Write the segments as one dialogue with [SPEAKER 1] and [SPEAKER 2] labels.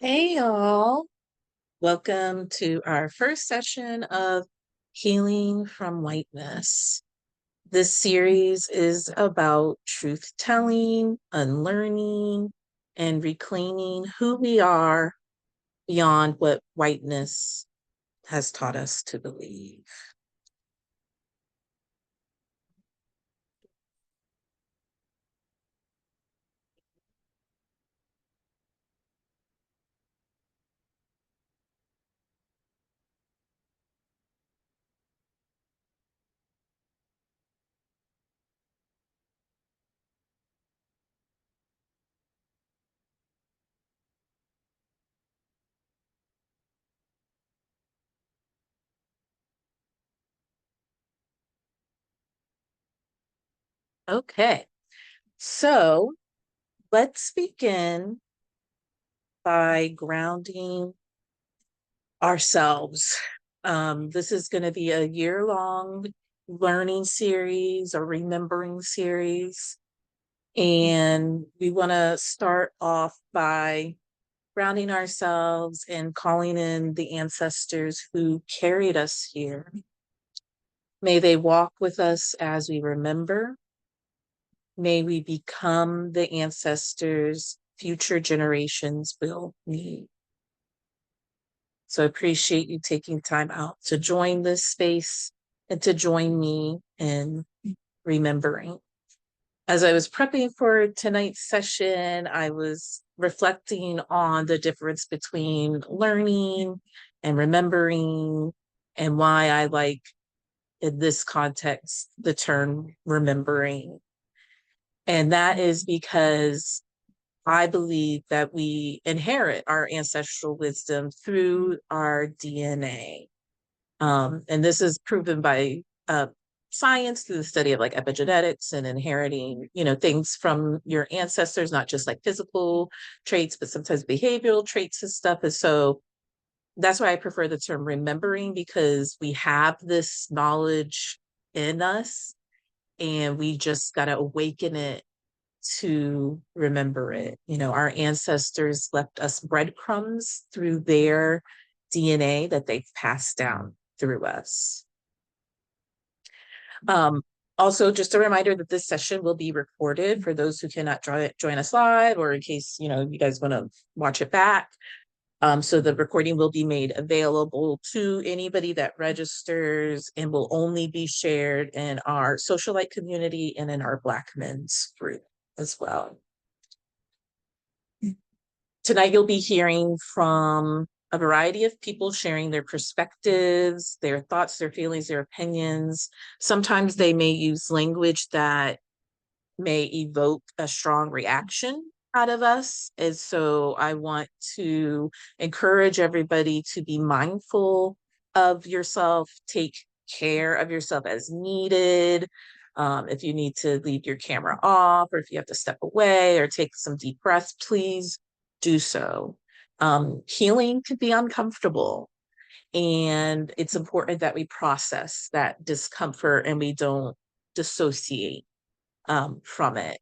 [SPEAKER 1] Hey y'all, welcome to our first session of Healing from Whiteness. This series is about truth telling, unlearning, and reclaiming who we are beyond what whiteness has taught us to believe. Okay, so let's begin by grounding ourselves. This is going to be a year-long learning series or remembering series. And we want to start off by grounding ourselves and calling in the ancestors who carried us here. May they walk with us as we remember. May we become the ancestors future generations will need. So I appreciate you taking time out to join this space and to join me in remembering. As I was prepping for tonight's session, I was reflecting on the difference between learning and remembering, and why I like, in this context, the term remembering. And that is because I believe that we inherit our ancestral wisdom through our DNA. And this is proven by science through the study of like epigenetics and inheriting, things from your ancestors, not just like physical traits, but sometimes behavioral traits and stuff. And so that's why I prefer the term remembering, because we have this knowledge in us and we just got to awaken it to remember it. Our ancestors left us breadcrumbs through their DNA that they've passed down through us. Um, Also, just a reminder that this session will be recorded for those who cannot join us live, or in case you guys want to watch it back. So the recording will be made available to anybody that registers and will only be shared in our socialite community and in our Black men's group as well. Tonight, you'll be hearing from a variety of people sharing their perspectives, their thoughts, their feelings, their opinions. Sometimes they may use language that may evoke a strong reaction out of us. And so I want to encourage everybody to be mindful of yourself, take care of yourself as needed. If you need to leave your camera off, or if you have to step away or take some deep breaths, please do so. Healing can be uncomfortable, and it's important that we process that discomfort and we don't dissociate from it.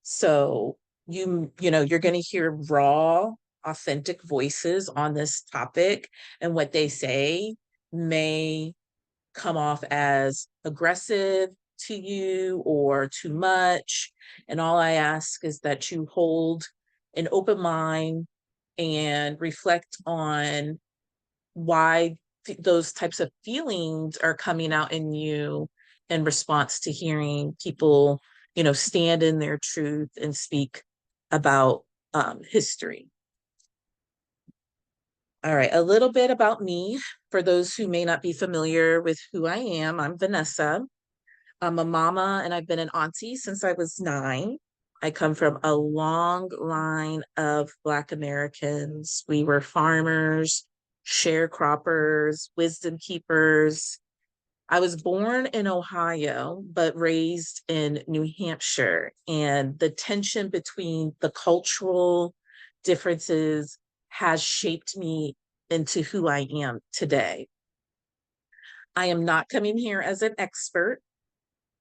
[SPEAKER 1] So you're going to hear raw, authentic voices on this topic, and what they say may come off as aggressive to you or too much. And all I ask is that you hold an open mind and reflect on why those types of feelings are coming out in you in response to hearing people, stand in their truth and speak about history. All right, a little bit about me for those who may not be familiar with who I am. I'm Vanessa. I'm a mama and I've been an auntie since I was 9. I come from a long line of Black Americans. We were farmers, sharecroppers, wisdom keepers. I was born in Ohio, but raised in New Hampshire. And the tension between the cultural differences has shaped me into who I am today. I am not coming here as an expert,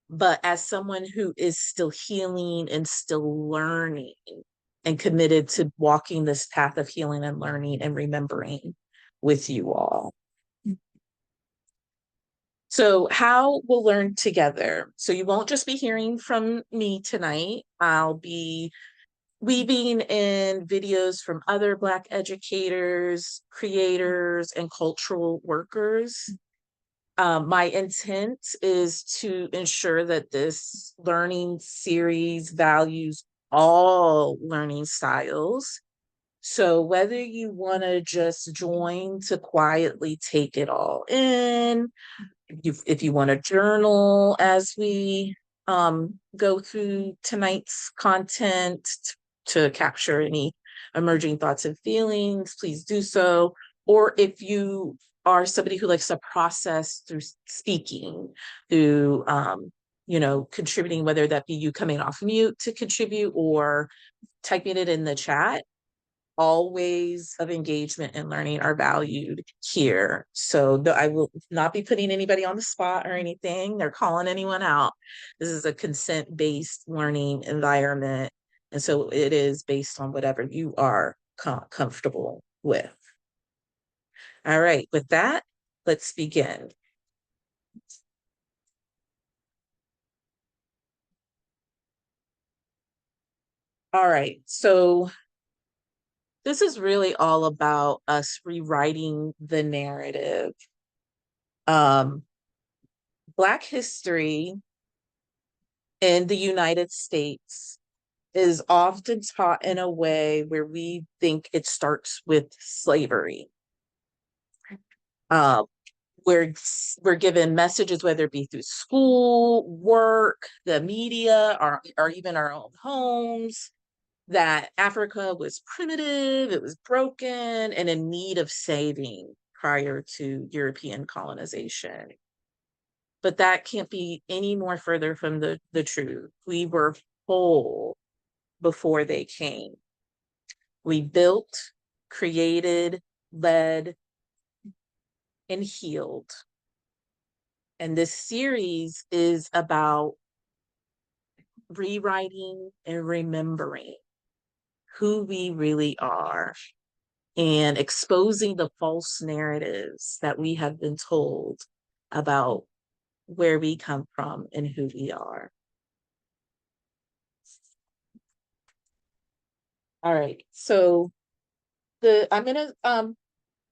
[SPEAKER 1] but as someone who is still healing and still learning. and committed to walking this path of healing and learning and remembering with you all. So how we'll learn together. So you won't just be hearing from me tonight. I'll be weaving in videos from other Black educators, creators, and cultural workers. My intent is to ensure that this learning series values all learning styles. So whether you want to just join to quietly take it all in, if you want to journal as we go through tonight's content to capture any emerging thoughts and feelings, please do so. Or if you are somebody who likes to process through speaking, through contributing, whether that be you coming off mute to contribute or typing it in the chat, all ways of engagement and learning are valued here. So I will not be putting anybody on the spot or anything or calling anyone out. This is a consent-based learning environment. And so it is based on whatever you are comfortable with. All right, with that, let's begin. All right, so this is really all about us rewriting the narrative. Black history in the United States is often taught in a way where we think it starts with slavery. Uh, we're given messages, whether it be through school, work, the media, or even our own homes, that Africa was primitive, it was broken, and in need of saving prior to European colonization. But that can't be any more further from the truth. We were whole before they came. We built, created, led, and healed. And this series is about rewriting and remembering who we really are and exposing the false narratives that we have been told about where we come from and who we are. All right, so I'm gonna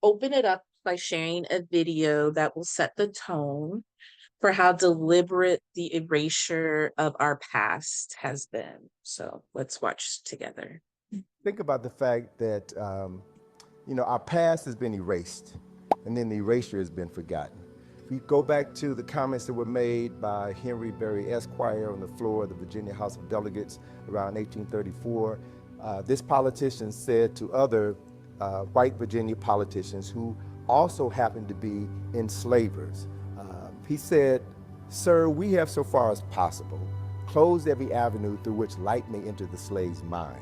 [SPEAKER 1] open it up by sharing a video that will set the tone for how deliberate the erasure of our past has been. So let's watch together.
[SPEAKER 2] Think about the fact that, our past has been erased, and then the erasure has been forgotten. If you go back to the comments that were made by Henry Berry Esquire on the floor of the Virginia House of Delegates around 1834, this politician said to other white Virginia politicians who also happened to be enslavers, he said, "Sir, we have so far as possible closed every avenue through which light may enter the slave's mind.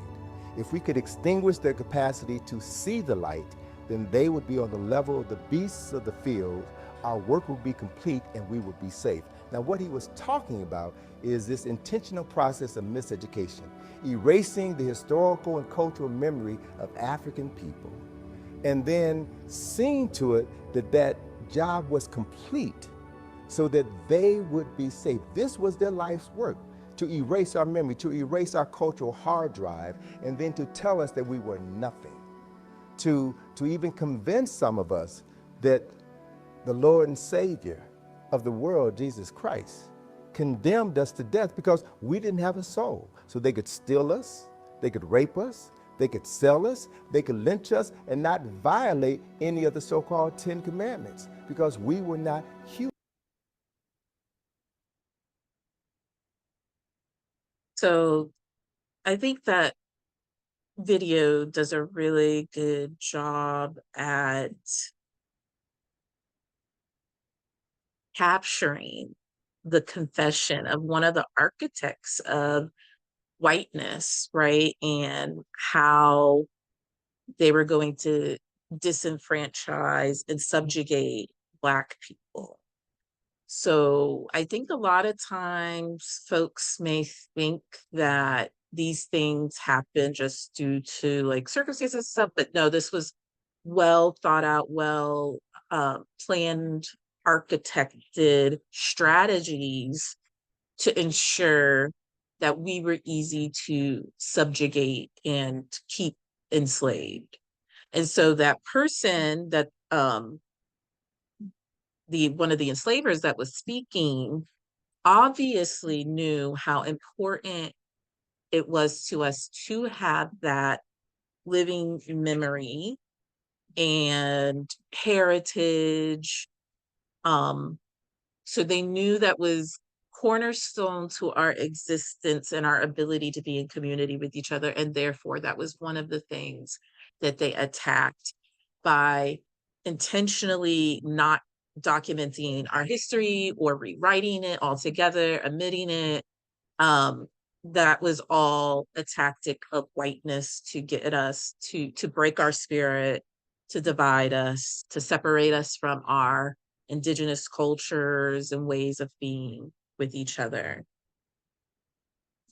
[SPEAKER 2] If we could extinguish their capacity to see the light, then they would be on the level of the beasts of the field. Our work would be complete and we would be safe." Now, what he was talking about is this intentional process of miseducation, erasing the historical and cultural memory of African people, and then seeing to it that that job was complete so that they would be safe. This was their life's work, to erase our memory, to erase our cultural hard drive, and then to tell us that we were nothing. To even convince some of us that the Lord and Savior of the world, Jesus Christ, condemned us to death because we didn't have a soul. So they could steal us, they could rape us, they could sell us, they could lynch us, and not violate any of the so-called 10 Commandments because we were not human.
[SPEAKER 1] So I think that video does a really good job at capturing the confession of one of the architects of whiteness, right? And how they were going to disenfranchise and subjugate Black people. So I think a lot of times folks may think that these things happen just due to like circumstances and stuff, but no, this was well thought out, well planned, architected strategies to ensure that we were easy to subjugate and keep enslaved. And so that person that the one of the enslavers that was speaking obviously knew how important it was to us to have that living memory and heritage. So they knew that was cornerstone to our existence and our ability to be in community with each other. And therefore, that was one of the things that they attacked by intentionally not documenting our history or rewriting it altogether, omitting it. Um, that was all a tactic of whiteness to get us to break our spirit, to divide us, to separate us from our indigenous cultures and ways of being with each other.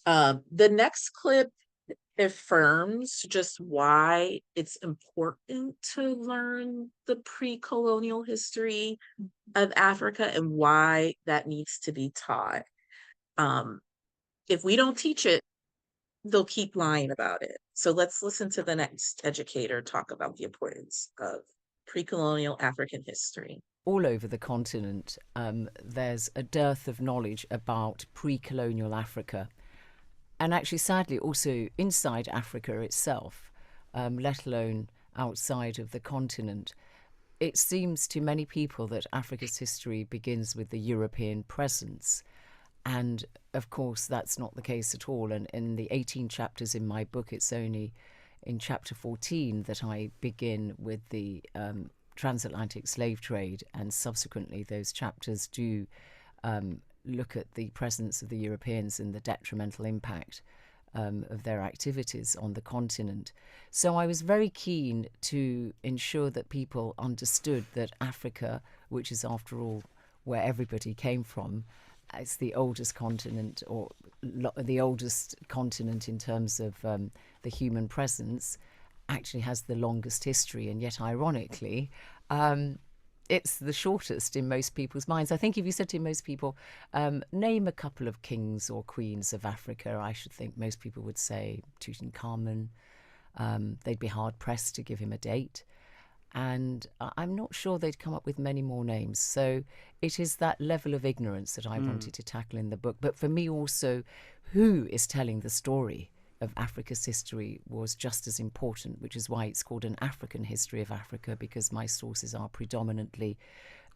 [SPEAKER 1] The next clip affirms just why it's important to learn the pre-colonial history of Africa and why that needs to be taught. If we don't teach it, they'll keep lying about it. So let's listen to the next educator talk about the importance of pre-colonial African history.
[SPEAKER 3] All over the continent, there's a dearth of knowledge about pre-colonial Africa, and actually, sadly, also inside Africa itself, let alone outside of the continent. It seems to many people that Africa's history begins with the European presence. And of course, that's not the case at all. And in the 18 chapters in my book, it's only in chapter 14 that I begin with the transatlantic slave trade. And subsequently, those chapters do look at the presence of the Europeans and the detrimental impact of their activities on the continent. So I was very keen to ensure that people understood that Africa, which is after all where everybody came from, it's the oldest continent, or the oldest continent in terms of the human presence, actually has the longest history. And yet, ironically, it's the shortest in most people's minds. I think if you said to most people, name a couple of kings or queens of Africa, I should think most people would say Tutankhamun. They'd be hard-pressed to give him a date. And I'm not sure they'd come up with many more names. So it is that level of ignorance that I wanted to tackle in the book. But for me also, who is telling the story of Africa's history was just as important, which is why it's called an African history of Africa, because my sources are predominantly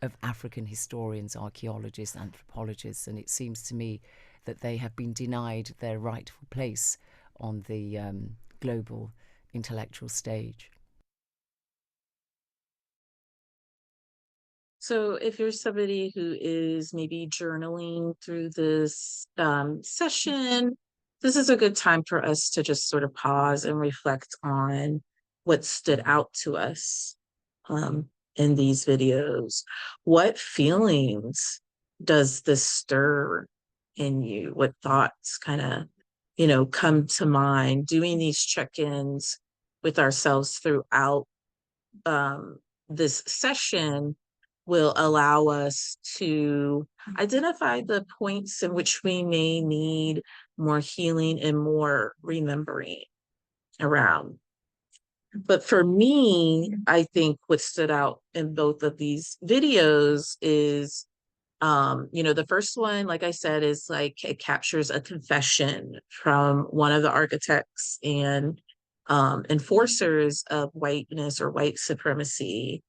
[SPEAKER 3] of African historians, archaeologists, anthropologists, and it seems to me that they have been denied their rightful place on the global intellectual stage.
[SPEAKER 1] So if you're somebody who is maybe journaling through this session, this is a good time for us to just sort of pause and reflect on what stood out to us in these videos. What feelings does this stir in you? What thoughts kind of, come to mind? Doing these check-ins with ourselves throughout this session will allow us to identify the points in which we may need more healing and more remembering around. But for me, I think what stood out in both of these videos is, the first one, like I said, is like it captures a confession from one of the architects and enforcers of whiteness or white supremacy,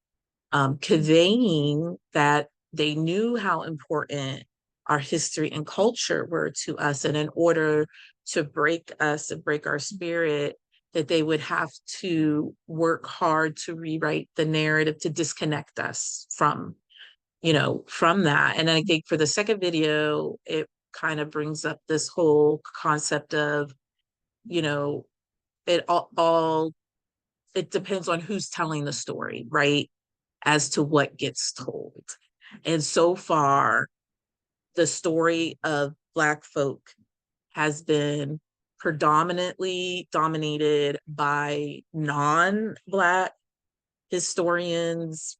[SPEAKER 1] conveying that they knew how important our history and culture were to us. And in order to break us and break our spirit, that they would have to work hard to rewrite the narrative to disconnect us from that. And I think for the second video, it kind of brings up this whole concept of, it all it depends on who's telling the story, right? As to what gets told. And so far, the story of Black folk has been predominantly dominated by non-Black historians,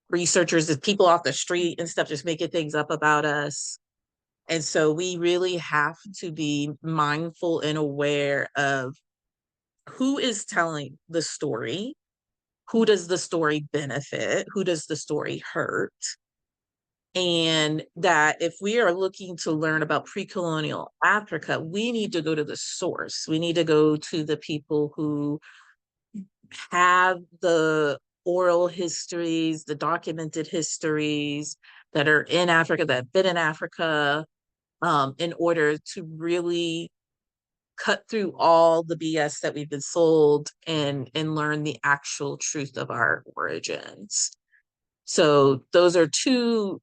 [SPEAKER 1] researchers, the people off the street and stuff, just making things up about us. And so we really have to be mindful and aware of who is telling the story, who does the story benefit, who does the story hurt. And that if we are looking to learn about pre-colonial Africa, we need to go to the source. We need to go to the people who have the oral histories, the documented histories that are in Africa, that have been in Africa, in order to really cut through all the BS that we've been sold and learn the actual truth of our origins. So those are two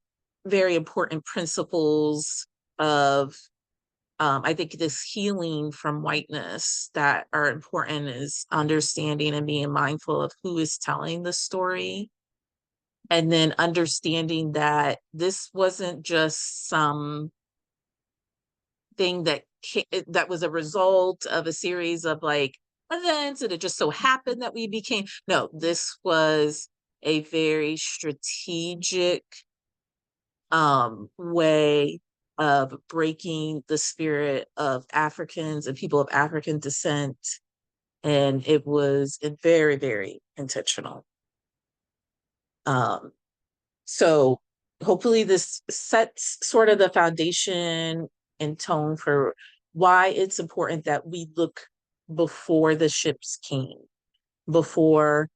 [SPEAKER 1] very important principles of I think this healing from whiteness that are important, is understanding and being mindful of who is telling the story. And then understanding that this wasn't just some thing that was a result of a series of like events and it just so happened that we became, no, this was a very strategic way of breaking the spirit of Africans and people of African descent. And it was very, very intentional. So hopefully this sets sort of the foundation and tone for why it's important that we look before the ships came, before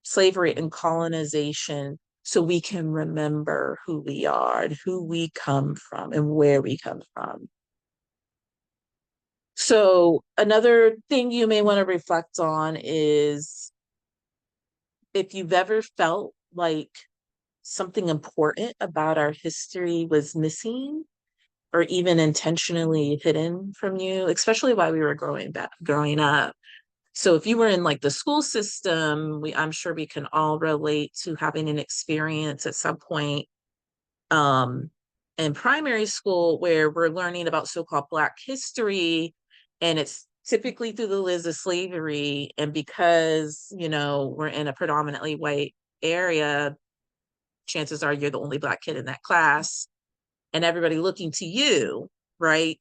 [SPEAKER 1] slavery and colonization, so we can remember who we are and who we come from and where we come from. So another thing you may want to reflect on is if you've ever felt like something important about our history was missing or even intentionally hidden from you, especially while we were growing up. So if you were in like the school system, I'm sure we can all relate to having an experience at some point in primary school where we're learning about so-called Black history, and it's typically through the lens of slavery. And because, we're in a predominantly white area, chances are you're the only Black kid in that class, and everybody looking to you, right,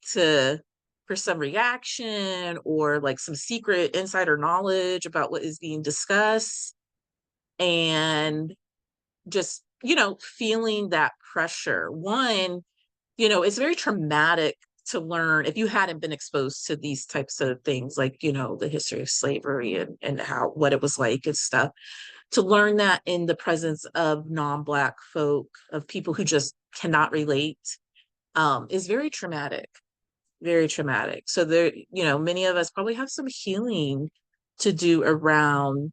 [SPEAKER 1] for some reaction or like some secret insider knowledge about what is being discussed. And just, feeling that pressure. One, it's very traumatic to learn if you hadn't been exposed to these types of things, like, the history of slavery and what it was like and stuff. To learn that in the presence of non-Black folk, of people who just cannot relate, is very traumatic, very traumatic. So there, many of us probably have some healing to do around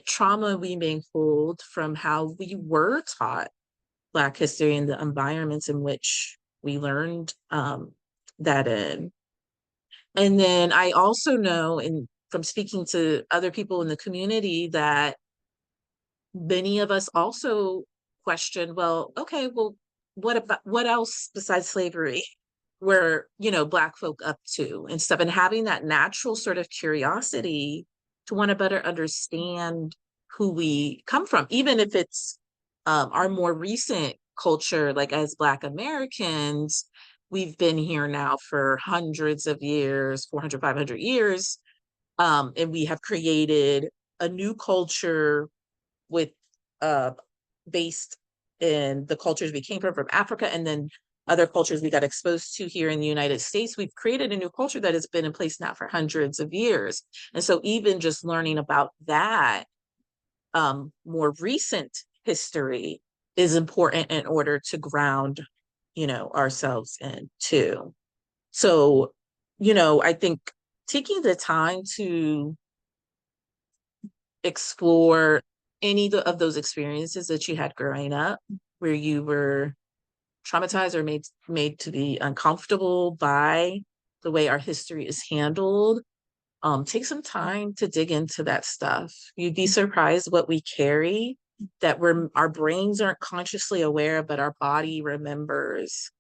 [SPEAKER 1] trauma we may hold from how we were taught Black history and the environments in which we learned that in. And then I also know, from speaking to other people in the community, that many of us also question, well, okay, well, what else besides slavery were, Black folk up to and stuff, and having that natural sort of curiosity to want to better understand who we come from, even if it's our more recent culture, like as Black Americans, we've been here now for hundreds of years, 400, 500 years, and we have created a new culture with based in the cultures we came from Africa, and then other cultures we got exposed to here in the United States. We've created a new culture that has been in place now for hundreds of years. And so even just learning about that more recent history is important in order to ground, ourselves in too. So, I think taking the time to explore any of those experiences that you had growing up where you were traumatized or made to be uncomfortable by the way our history is handled, take some time to dig into that stuff. You'd be surprised what we carry that our brains aren't consciously aware, but our body remembers.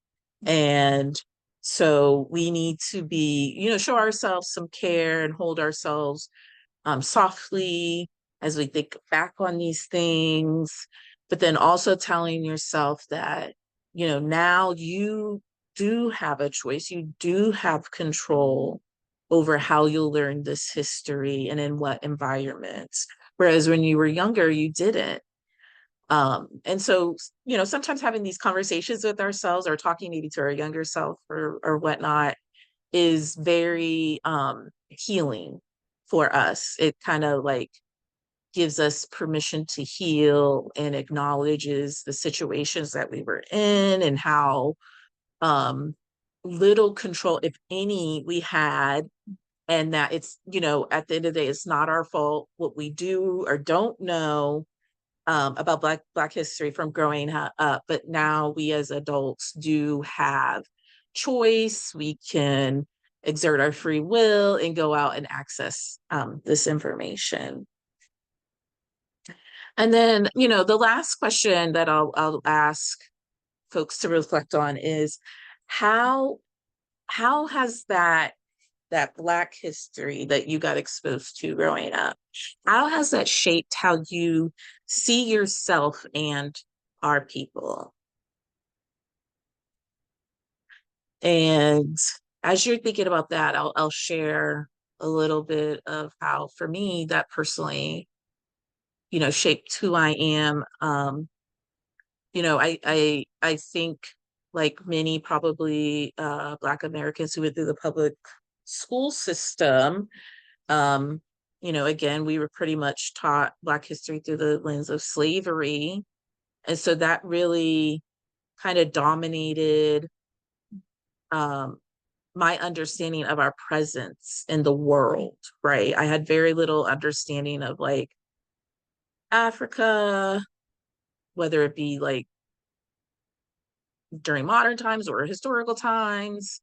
[SPEAKER 1] And So we need to be, show ourselves some care and hold ourselves softly as we think back on these things, but then also telling yourself that, now you do have a choice, you do have control over how you'll learn this history and in what environments. Whereas when you were younger, you didn't. And so, sometimes having these conversations with ourselves or talking maybe to our younger self or whatnot is very healing for us. It kind of like gives us permission to heal and acknowledges the situations that we were in and how little control, if any, we had, and that it's, at the end of the day, it's not our fault what we do or don't know about Black history from growing up, but now we as adults do have choice. We can exert our free will and go out and access this information. And then, the last question that I'll ask folks to reflect on is how has that Black history that you got exposed to growing up, how has that shaped how you see yourself and our people? And as you're thinking about that, I'll share a little bit of how, for me, that personally, shaped who I am. I think, like many probably Black Americans who went through the public school system, again, we were pretty much taught Black history through the lens of slavery. And so that really kind of dominated my understanding of our presence in the world, right? I had very little understanding of like Africa, whether it be like during modern times or historical times.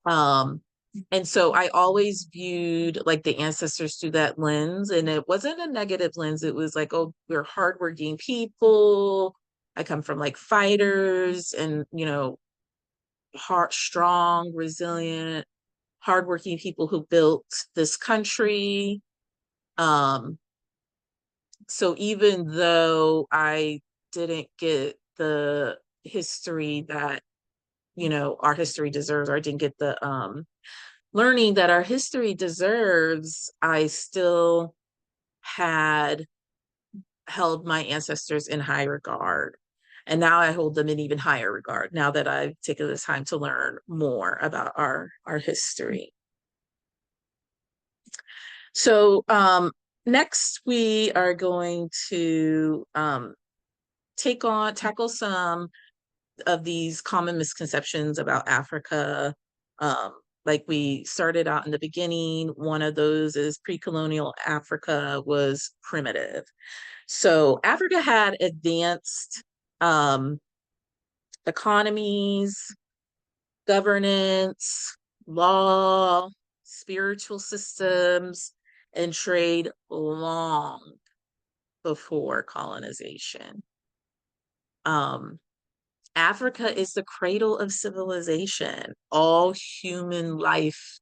[SPEAKER 1] Um, and so I always viewed like the ancestors through that lens, and it wasn't a negative lens. It was like, oh, we're hardworking people. I come from like fighters and, strong, resilient, hardworking people who built this country. Um, so even though I didn't get the history that, our history deserves, or I didn't get the learning that our history deserves, I still had held my ancestors in high regard. And now I hold them in even higher regard now that I've taken the time to learn more about our history. So next we are going to tackle some of these common misconceptions about Africa. Like we started out in the beginning, one of those is pre-colonial Africa was primitive. So Africa had advanced economies, governance, law, spiritual systems, and trade long before colonization. Africa is the cradle of civilization. All human life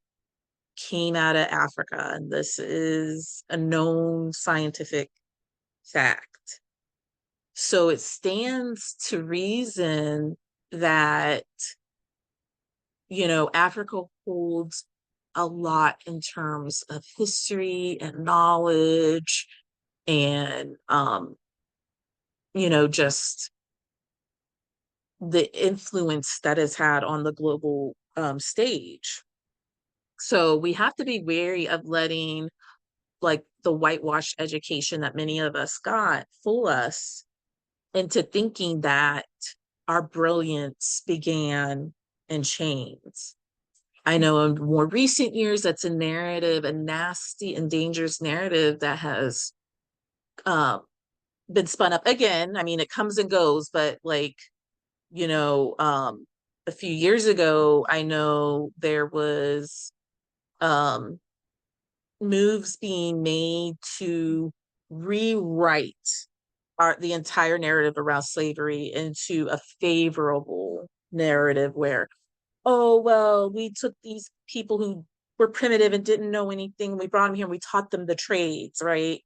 [SPEAKER 1] came out of Africa, and this is a known scientific fact. So it stands to reason that, Africa holds a lot in terms of history and knowledge and, just the influence that it's had on the global stage. So we have to be wary of letting like the whitewashed education that many of us got fool us into thinking that our brilliance began in chains. I know in more recent years, that's a narrative, a nasty and dangerous narrative that has been spun up again. I mean, it comes and goes, but like, a few years ago, I know there was moves being made to rewrite the entire narrative around slavery into a favorable narrative where, oh, well, we took these people who were primitive and didn't know anything. We brought them here and we taught them the trades, right?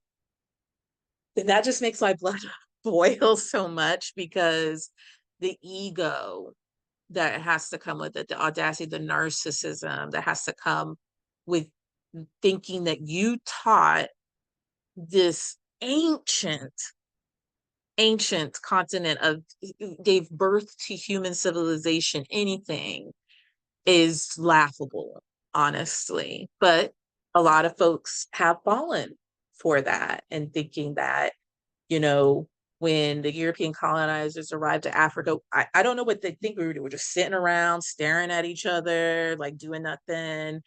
[SPEAKER 1] And that just makes my blood boil so much, because the ego that has to come with it, the audacity, the narcissism that has to come with thinking that you taught this ancient continent of gave birth to human civilization, anything is laughable, honestly. But a lot of folks have fallen for that and thinking that, you know, when the European colonizers arrived to Africa, I don't know what they think we were just sitting around staring at each other, like doing nothing,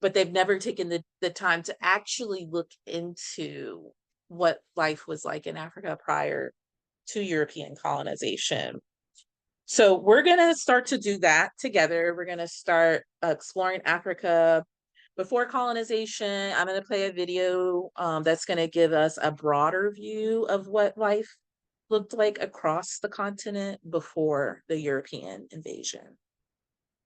[SPEAKER 1] but they've never taken the time to actually look into what life was like in Africa prior to European colonization. So we're going to start to do that together. We're going to start exploring Africa before colonization. I'm going to play a video that's going to give us a broader view of what life looked like across the continent before the European invasion.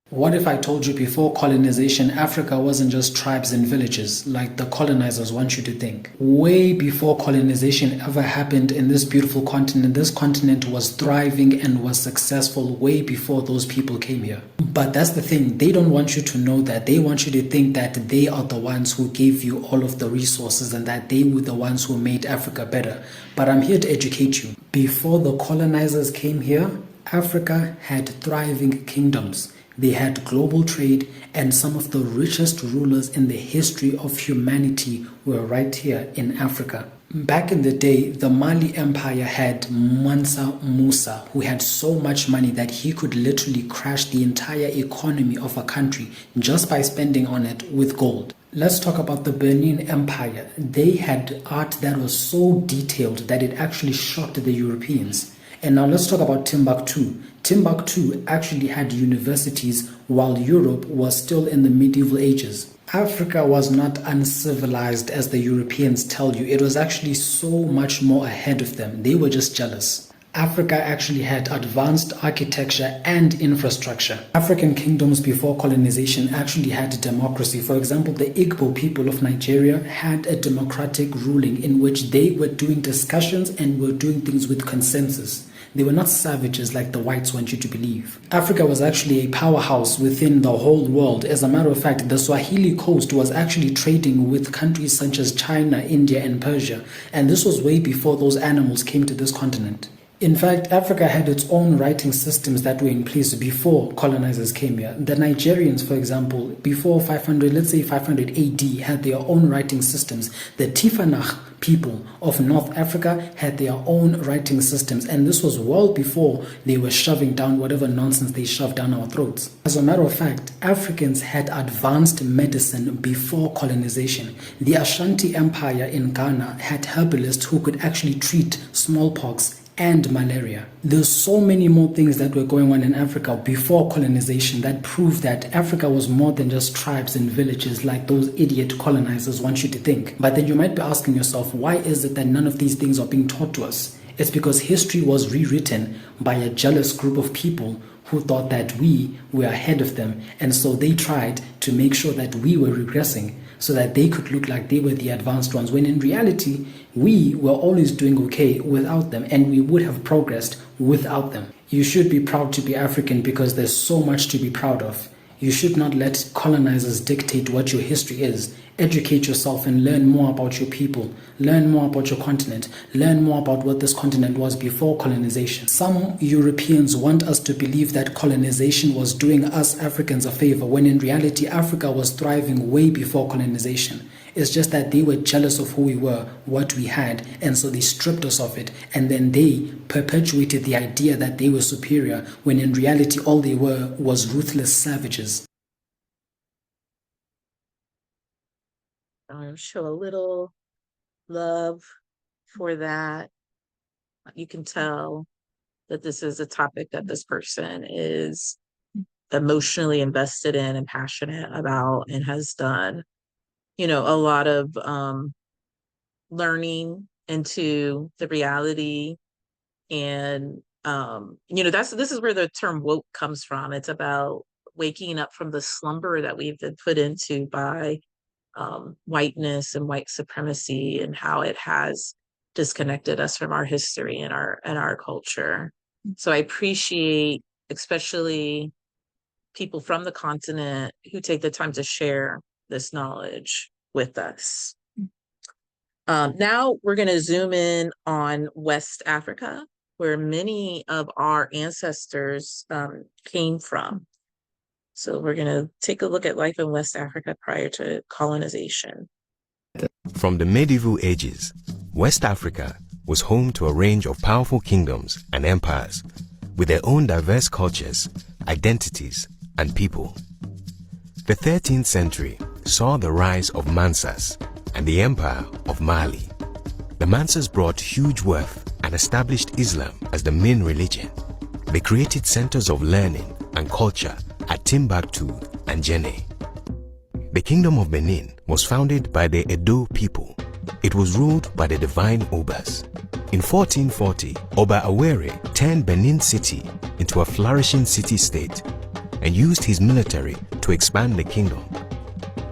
[SPEAKER 4] What if I told you before colonization, Africa wasn't just tribes and villages like the colonizers want you to think? Way before colonization ever happened in this beautiful continent, this continent was thriving and was successful way before those people came here. But that's the thing, they don't want you to know that. They want you to think that they are the ones who gave you all of the resources and that they were the ones who made Africa better. But I'm here to educate you. Before the colonizers came here, Africa had thriving kingdoms. They had global trade, and some of the richest rulers in the history of humanity were right here in Africa. Back in the day, the Mali Empire had Mansa Musa, who had so much money that he could literally crash the entire economy of a country just by spending on it with gold. Let's talk about the BWINH Empire. They had art that was so detailed that it actually shocked the Europeans. And now let's talk about Timbuktu. Timbuktu actually had universities while Europe was still in the medieval ages. Africa was not uncivilized as the Europeans tell you. It was actually so much more ahead of them. They were just jealous. Africa actually had advanced architecture and infrastructure. African kingdoms before colonization actually had democracy. For example, the Igbo people of Nigeria had a democratic ruling in which they were doing discussions and were doing things with consensus. They were not savages like the whites want you to believe. Africa was actually a powerhouse within the whole world. As a matter of fact, the Swahili coast was actually trading with countries such as China, India, and Persia. And this was way before those animals came to this continent. In fact, Africa had its own writing systems that were in place before colonizers came here. The Nigerians, for example, before 500, let's say 500 AD, had their own writing systems. The Tifanagh people of North Africa had their own writing systems, and this was well before they were shoving down whatever nonsense they shoved down our throats. As a matter of fact, Africans had advanced medicine before colonization. The Ashanti Empire in Ghana had herbalists who could actually treat smallpox and malaria. There's so many more things that were going on in Africa before colonization that prove that Africa was more than just tribes and villages like those idiot colonizers want you to think. But then you might be asking yourself, why is it that none of these things are being taught to us? It's because history was rewritten by a jealous group of people who thought that we were ahead of them, and so they tried to make sure that we were regressing so that they could look like they were the advanced ones, when in reality, we were always doing okay without them, and we would have progressed without them. You should be proud to be African because there's so much to be proud of. You should not let colonizers dictate what your history is. Educate yourself and learn more about your people. Learn more about your continent. Learn more about what this continent was before colonization. Some Europeans want us to believe that colonization was doing us Africans a favor, when in reality Africa was thriving way before colonization. It's just that they were jealous of who we were, what we had, and so they stripped us of it, and then they perpetuated the idea that they were superior, when in reality all they were was ruthless savages.
[SPEAKER 1] Show a little love for that. You can tell that this is a topic that this person is emotionally invested in and passionate about, and has done, a lot of learning into the reality. And this is where the term woke comes from. It's about waking up from the slumber that we've been put into by whiteness and white supremacy, and how it has disconnected us from our history and our culture. So I appreciate especially people from the continent who take the time to share this knowledge with us. Now we're going to zoom in on West Africa, where many of our ancestors came from. So we're going to take a look at life in West Africa prior to colonization.
[SPEAKER 5] From the medieval ages, West Africa was home to a range of powerful kingdoms and empires with their own diverse cultures, identities, and people. The 13th century saw the rise of Mansas and the Empire of Mali. The Mansas brought huge wealth and established Islam as the main religion. They created centers of learning and culture at Timbuktu and Djenné. The Kingdom of Benin was founded by the Edo people. It was ruled by the divine Obas. In 1440, Oba Awere turned Benin City into a flourishing city-state and used his military to expand the kingdom.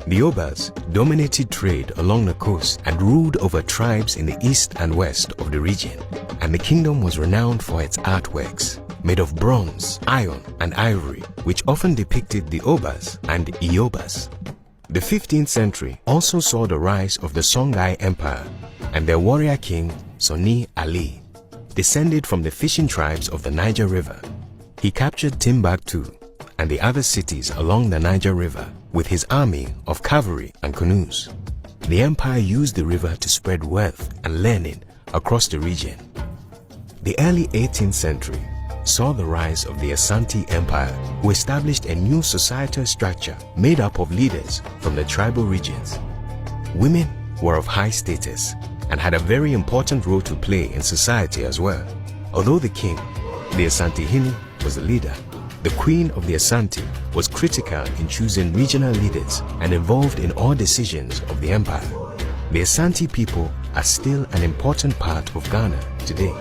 [SPEAKER 5] The Obas dominated trade along the coast and ruled over tribes in the east and west of the region, and the kingdom was renowned for its artworks made of bronze, iron, and ivory, which often depicted the Obas and Iobas. The 15th century also saw the rise of the Songhai Empire and their warrior king Soni Ali, descended from the fishing tribes of the Niger River. He captured Timbuktu and the other cities along the Niger River with his army of cavalry and canoes. The empire used the river to spread wealth and learning across the region. The early 18th century saw the rise of the Asante Empire, who established a new societal structure made up of leaders from the tribal regions. Women were of high status and had a very important role to play in society as well. Although the king, the Asantehene, was the leader, the queen of the Asante was critical in choosing regional leaders and involved in all decisions of the empire. The Asante people are still an important part of Ghana today.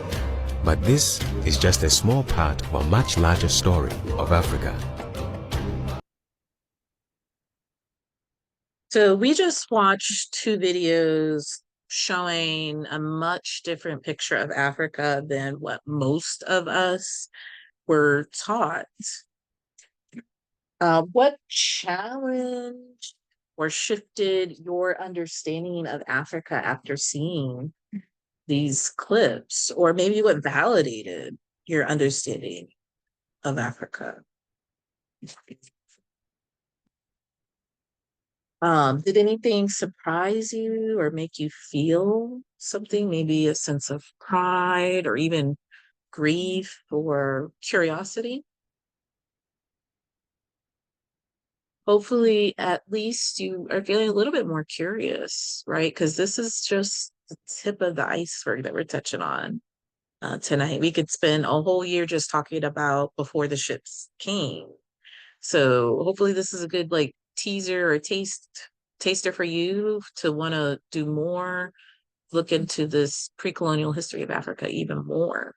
[SPEAKER 5] But this is just a small part of a much larger story of Africa.
[SPEAKER 1] So we just watched two videos showing a much different picture of Africa than what most of us were taught. What challenged or shifted your understanding of Africa after seeing these clips, or maybe what validated your understanding of Africa? Did anything surprise you or make you feel something, maybe a sense of pride or even grief or curiosity? Hopefully, at least you are feeling a little bit more curious, right? Because this is just the tip of the iceberg that we're touching on tonight. We could spend a whole year just talking about before the ships came. So hopefully this is a good like teaser or taster for you to want to do more, look into this pre-colonial history of Africa even more.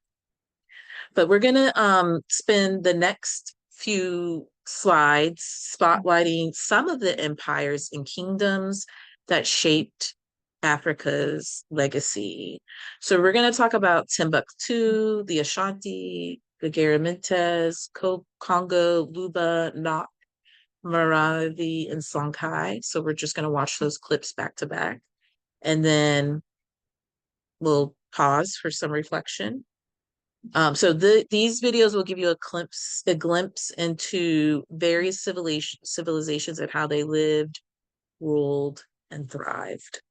[SPEAKER 1] But we're gonna spend the next few slides spotlighting some of the empires and kingdoms that shaped Africa's legacy. So we're going to talk about Timbuktu, the Ashanti, the Garamintes, Congo, Luba, Nok, Maravi, and Songhai. So we're just going to watch those clips back to back. And then we'll pause for some reflection. So these videos will give you a glimpse into various civilizations and how they lived, ruled, and thrived.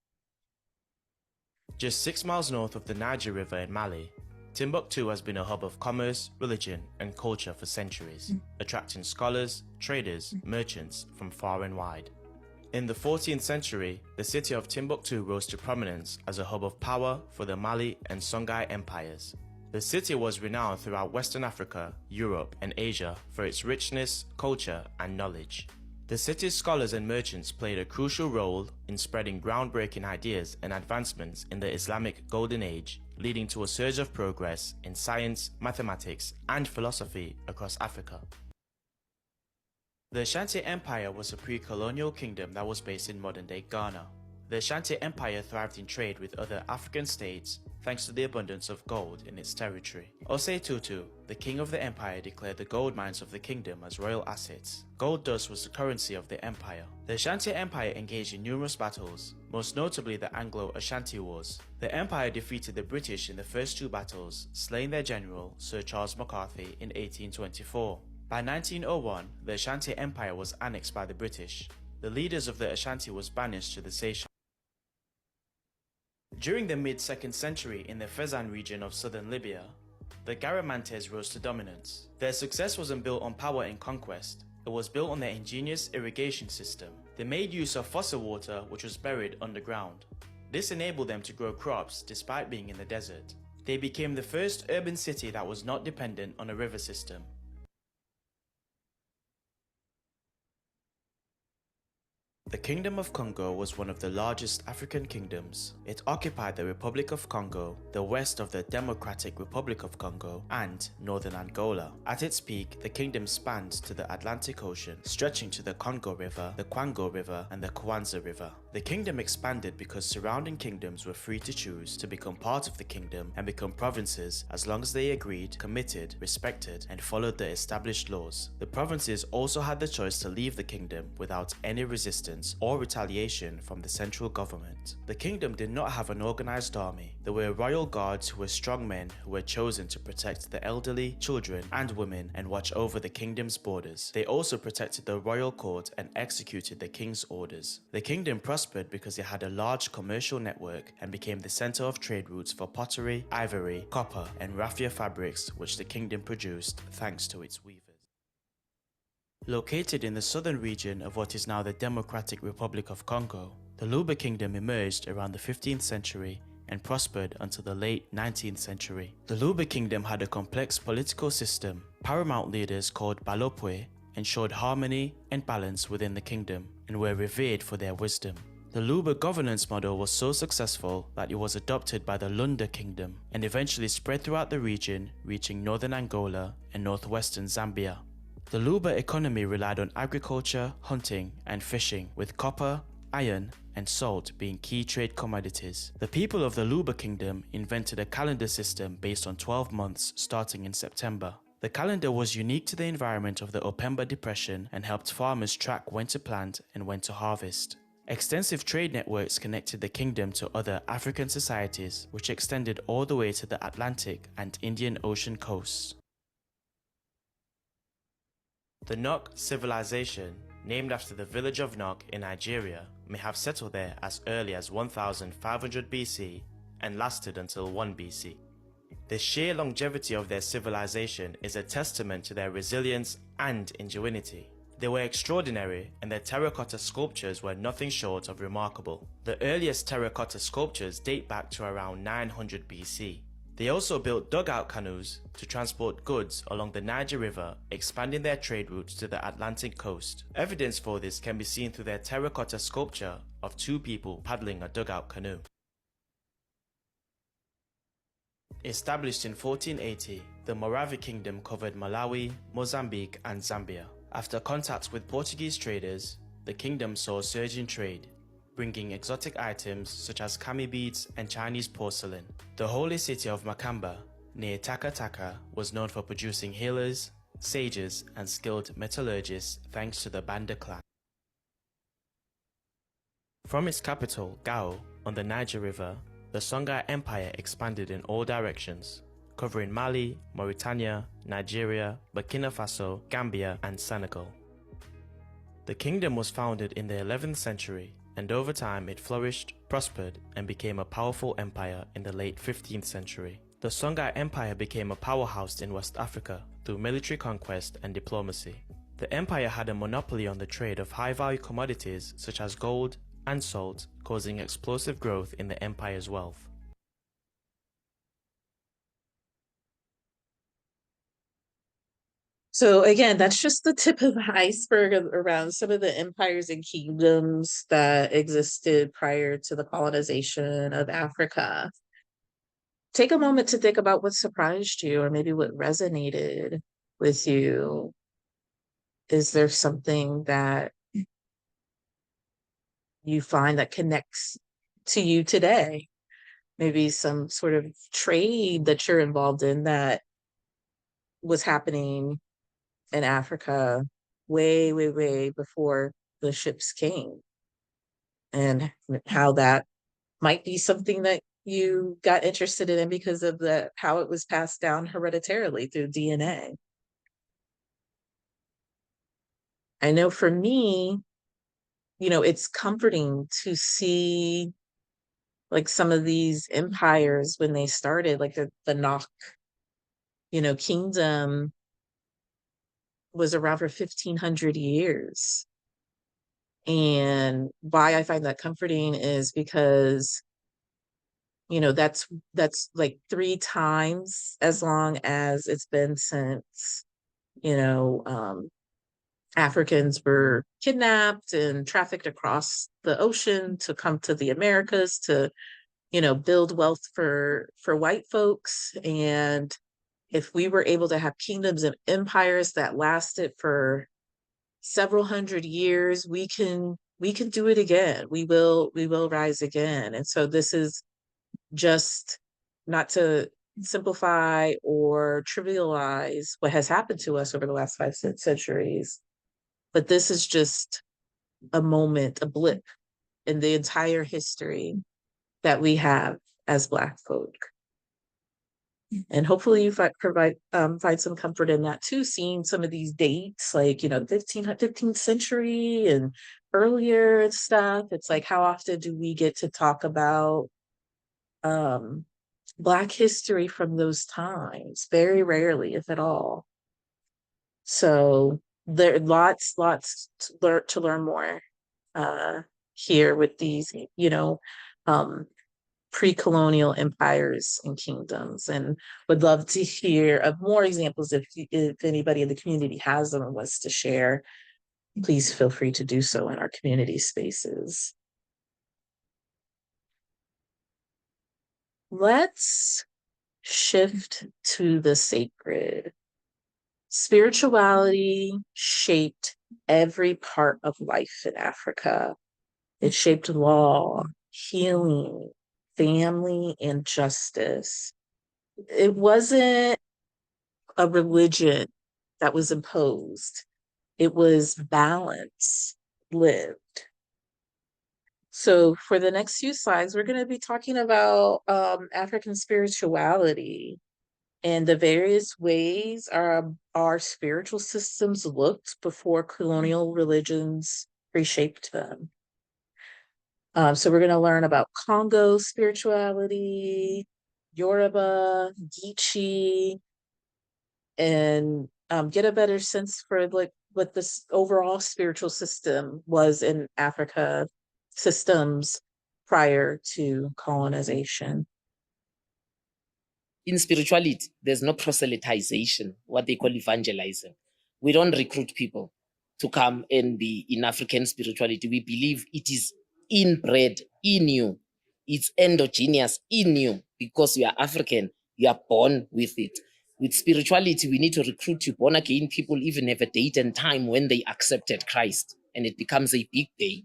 [SPEAKER 6] Just 6 miles north of the Niger River in Mali, Timbuktu has been a hub of commerce, religion, and culture for centuries, attracting scholars, traders, merchants from far and wide. In the 14th century, the city of Timbuktu rose to prominence as a hub of power for the Mali and Songhai empires. The city was renowned throughout Western Africa, Europe, and Asia for its richness, culture, and knowledge. The city's scholars and merchants played a crucial role in spreading groundbreaking ideas and advancements in the Islamic Golden Age, leading to a surge of progress in science, mathematics, and philosophy across Africa. The Ashanti Empire was a pre-colonial kingdom that was based in modern-day Ghana. The Ashanti Empire thrived in trade with other African states thanks to the abundance of gold in its territory. Osei Tutu, the king of the empire, declared the gold mines of the kingdom as royal assets. Gold dust was the currency of the empire. The Ashanti Empire engaged in numerous battles, most notably the Anglo-Ashanti Wars. The empire defeated the British in the first two battles, slaying their general, Sir Charles McCarthy, in 1824. By 1901, the Ashanti Empire was annexed by the British. The leaders of the Ashanti was banished to the Seychelles. During the mid-2nd century in the Fezzan region of southern Libya, the Garamantes rose to dominance. Their success wasn't built on power and conquest, it was built on their ingenious irrigation system. They made use of fossil water which was buried underground. This enabled them to grow crops despite being in the desert. They became the first urban city that was not dependent on a river system. The Kingdom of Congo was one of the largest African kingdoms. It occupied the Republic of Congo, the west of the Democratic Republic of Congo, and northern Angola. At its peak, the kingdom spanned to the Atlantic Ocean, stretching to the Congo River, the Kwango River, and the Kwanza River. The kingdom expanded because surrounding kingdoms were free to choose to become part of the kingdom and become provinces as long as they agreed, committed, respected, and followed the established laws. The provinces also had the choice to leave the kingdom without any resistance or retaliation from the central government. The kingdom did not have an organized army. There were royal guards who were strong men who were chosen to protect the elderly, children, and women and watch over the kingdom's borders. They also protected the royal court and executed the king's orders. The kingdom prospered because it had a large commercial network and became the center of trade routes for pottery, ivory, copper, and raffia fabrics, which the kingdom produced thanks to its weavers. Located in the southern region of what is now the Democratic Republic of Congo, the Luba Kingdom emerged around the 15th century and prospered until the late 19th century. The Luba Kingdom had a complex political system. Paramount leaders called Balopwe ensured harmony and balance within the kingdom and were revered for their wisdom. The Luba governance model was so successful that it was adopted by the Lunda Kingdom and eventually spread throughout the region, reaching northern Angola and northwestern Zambia. The Luba economy relied on agriculture, hunting, and fishing, with copper, iron, and salt being key trade commodities. The people of the Luba Kingdom invented a calendar system based on 12 months starting in September. The calendar was unique to the environment of the Opemba Depression and helped farmers track when to plant and when to harvest. Extensive trade networks connected the kingdom to other African societies, which extended all the way to the Atlantic and Indian Ocean coasts. The Nok civilization, named after the village of Nok in Nigeria, may have settled there as early as 1500 BC and lasted until 1 BC. The sheer longevity of their civilization is a testament to their resilience and ingenuity. They were extraordinary, and their terracotta sculptures were nothing short of remarkable. The earliest terracotta sculptures date back to around 900 BC. They also built dugout canoes to transport goods along the Niger River, expanding their trade routes to the Atlantic coast. Evidence for this can be seen through their terracotta sculpture of two people paddling a dugout canoe. Established in 1480, the Moravi Kingdom covered Malawi, Mozambique, and Zambia. After contacts with Portuguese traders, the kingdom saw a surge in trade, bringing exotic items such as kami beads and Chinese porcelain. The holy city of Makamba, near Taka Taka, was known for producing healers, sages, and skilled metallurgists thanks to the Banda clan. From its capital, Gao, on the Niger River, the Songhai Empire expanded in all directions, covering Mali, Mauritania, Nigeria, Burkina Faso, Gambia, and Senegal. The kingdom was founded in the 11th century, and over time it flourished, prospered, and became a powerful empire in the late 15th century. The Songhai Empire became a powerhouse in West Africa through military conquest and diplomacy. The empire had a monopoly on the trade of high-value commodities such as gold and salt, causing explosive growth in the empire's wealth.
[SPEAKER 1] So again, that's just the tip of the iceberg around some of the empires and kingdoms that existed prior to the colonization of Africa. Take a moment to think about what surprised you or maybe what resonated with you. Is there something that you find that connects to you today? Maybe some sort of trade that you're involved in that was happening in Africa way, way, way before the ships came, and how that might be something that you got interested in because of the how it was passed down hereditarily through DNA. I know for me, it's comforting to see like some of these empires when they started, like the Nok, kingdom was around for 1,500 years. And why I find that comforting is because, that's like 3 times as long as it's been since, you know, um, Africans were kidnapped and trafficked across the ocean to come to the Americas to, build wealth for white folks. And if we were able to have kingdoms and empires that lasted for several hundred years, we can do it again. We will rise again. And so this is just not to simplify or trivialize what has happened to us over the last 5 centuries, but this is just a moment, a blip in the entire history that we have as Black folk. And hopefully you find some comfort in that too, seeing some of these dates, like, 15th century and earlier and stuff. It's like, how often do we get to talk about um, Black history from those times? Very rarely, if at all. So there are lots to learn more here with these, um, pre-colonial empires and kingdoms, and would love to hear of more examples. If anybody in the community has them and wants to share, please feel free to do so in our community spaces. Let's shift to the sacred. Spirituality shaped every part of life in Africa. It shaped law, healing, family, and justice. It wasn't a religion that was imposed, it was balance lived. So, for the next few slides, we're going to be talking about African spirituality and the various ways our spiritual systems looked before colonial religions reshaped them. So we're going to learn about Congo spirituality, Yoruba, Geechee, and get a better sense for like what this overall spiritual system was in Africa systems prior to colonization.
[SPEAKER 7] In spirituality, there's no proselytization, what they call evangelizing. We don't recruit people to come and be in African spirituality. We believe it is inbred in you. It's endogenous in you because you are African. You are born with it. With spirituality, we need to recruit you. Born again people even have a date and time when they accepted Christ, and it becomes a big day.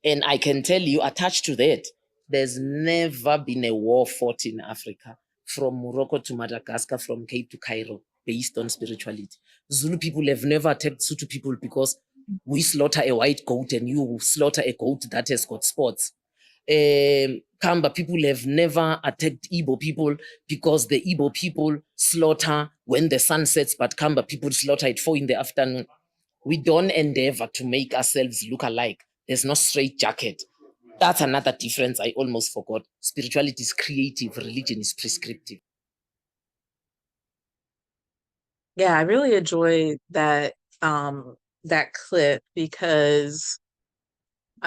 [SPEAKER 7] And I can tell you, attached to that, there's never been a war fought in Africa, from Morocco to Madagascar, from Cape to Cairo, based on spirituality. Zulu people have never attacked Sutu people because we slaughter a white goat and you slaughter a goat that has got spots. Kamba people have never attacked Igbo people because the Igbo people slaughter when the sun sets, but Kamba people slaughter at 4 in the afternoon. We don't endeavor to make ourselves look alike. There's no straight jacket. That's another difference I almost forgot. Spirituality is creative, religion is prescriptive.
[SPEAKER 1] Yeah, I really enjoyed that clip because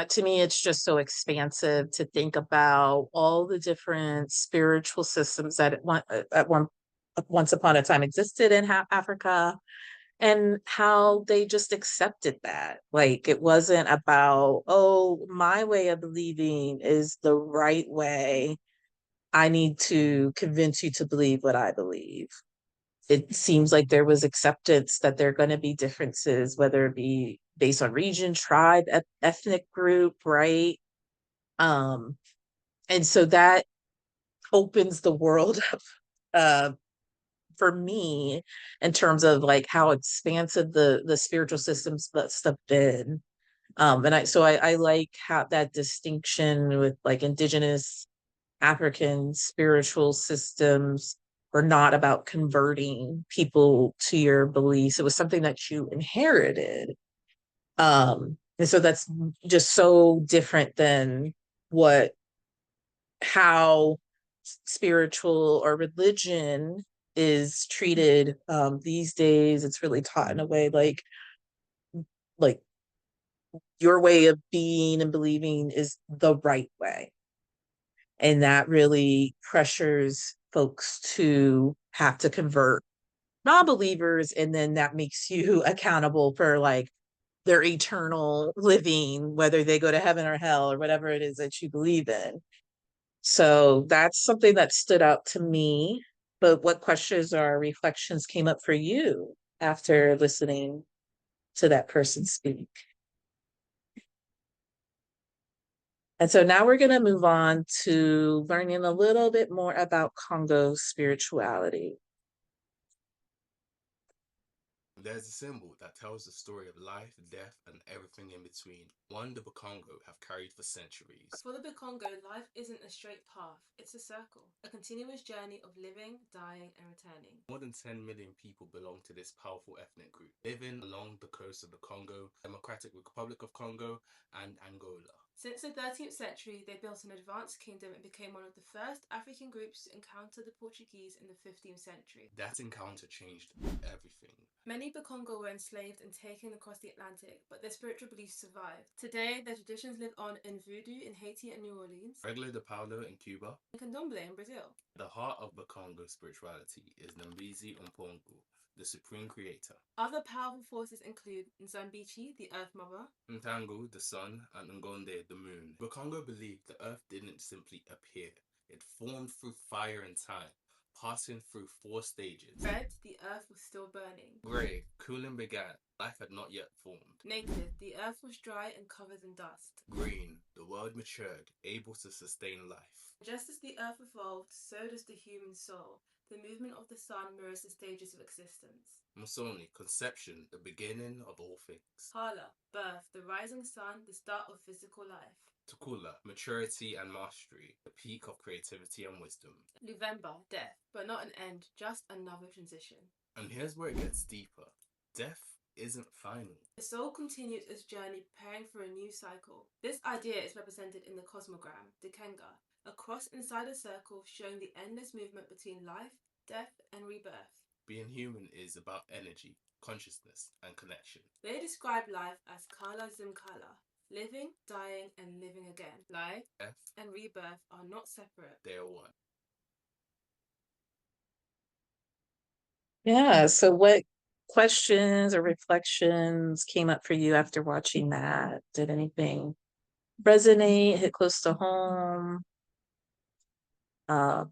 [SPEAKER 1] to me it's just so expansive to think about all the different spiritual systems that once upon a time existed in Africa, and how they just accepted that. Like, it wasn't about, oh, my way of believing is the right way, I need to convince you to believe what I believe. it seems like there was acceptance that there are going to be differences, whether it be based on region, tribe, ethnic group, right? Um, and so that opens the world up for me in terms of like how expansive the spiritual systems must have been. I like how that distinction with like indigenous African spiritual systems were not about converting people to your beliefs. It was something that you inherited. And so that's just so different than what how spiritual or religion is treated these days. It's really taught in a way like your way of being and believing is the right way. And that really pressures folks to have to convert non-believers, and then that makes you accountable for like their eternal living, whether they go to heaven or hell or whatever it is that you believe in. So that's something that stood out to me. But what questions or reflections came up for you after listening to that person speak? And so now we're going to move on to learning a little bit more about Congo spirituality.
[SPEAKER 5] There's a symbol that tells the story of life, death, and everything in between. One the Bakongo have carried for centuries.
[SPEAKER 8] For the Bakongo, life isn't a straight path, it's a circle, a continuous journey of living, dying, and returning.
[SPEAKER 5] More than 10 million people belong to this powerful ethnic group, living along the coast of the Congo, Democratic Republic of Congo, and Angola.
[SPEAKER 8] Since the 13th century, they built an advanced kingdom and became one of the first African groups to encounter the Portuguese in the 15th century.
[SPEAKER 5] That encounter changed everything.
[SPEAKER 8] Many Bakongo were enslaved and taken across the Atlantic, but their spiritual beliefs survived. Today, their traditions live on in voodoo in Haiti and New Orleans,
[SPEAKER 5] Regla de Paulo in Cuba.
[SPEAKER 8] and candomblé in Brazil.
[SPEAKER 5] The heart of Bakongo spirituality is Nambizi Umpongo, the supreme creator.
[SPEAKER 8] Other powerful forces include Nzambichi, the Earth Mother,
[SPEAKER 5] Ntango, the sun, and Ngonde, the moon. Bakongo believed the earth didn't simply appear. It formed through fire and time, passing through 4 stages.
[SPEAKER 8] Red, the Earth was still burning.
[SPEAKER 5] Grey, cooling began. Life had not yet formed.
[SPEAKER 8] Naked, the Earth was dry and covered in dust.
[SPEAKER 5] Green, the world matured, able to sustain life.
[SPEAKER 8] Just as the Earth evolved, so does the human soul. The movement of the sun mirrors the stages of existence.
[SPEAKER 5] Musoni, conception, the beginning of all things.
[SPEAKER 8] Hala, birth, the rising sun, the start of physical life.
[SPEAKER 5] Tukula, maturity and mastery, the peak of creativity and wisdom.
[SPEAKER 8] Luvemba, death, but not an end, just another transition.
[SPEAKER 5] And here's where it gets deeper. Death isn't final.
[SPEAKER 8] The soul continues its journey, preparing for a new cycle. This idea is represented in the cosmogram, Dikenga, a cross inside a circle showing the endless movement between life, death, and rebirth.
[SPEAKER 5] Being human is about energy, consciousness, and connection.
[SPEAKER 8] They describe life as Kala Zimkala, living, dying, and living again. Life,
[SPEAKER 5] Death,
[SPEAKER 8] and rebirth are not separate.
[SPEAKER 5] they are one.
[SPEAKER 1] Yeah, so what questions or reflections came up for you after watching that? Did anything resonate, hit close to home? I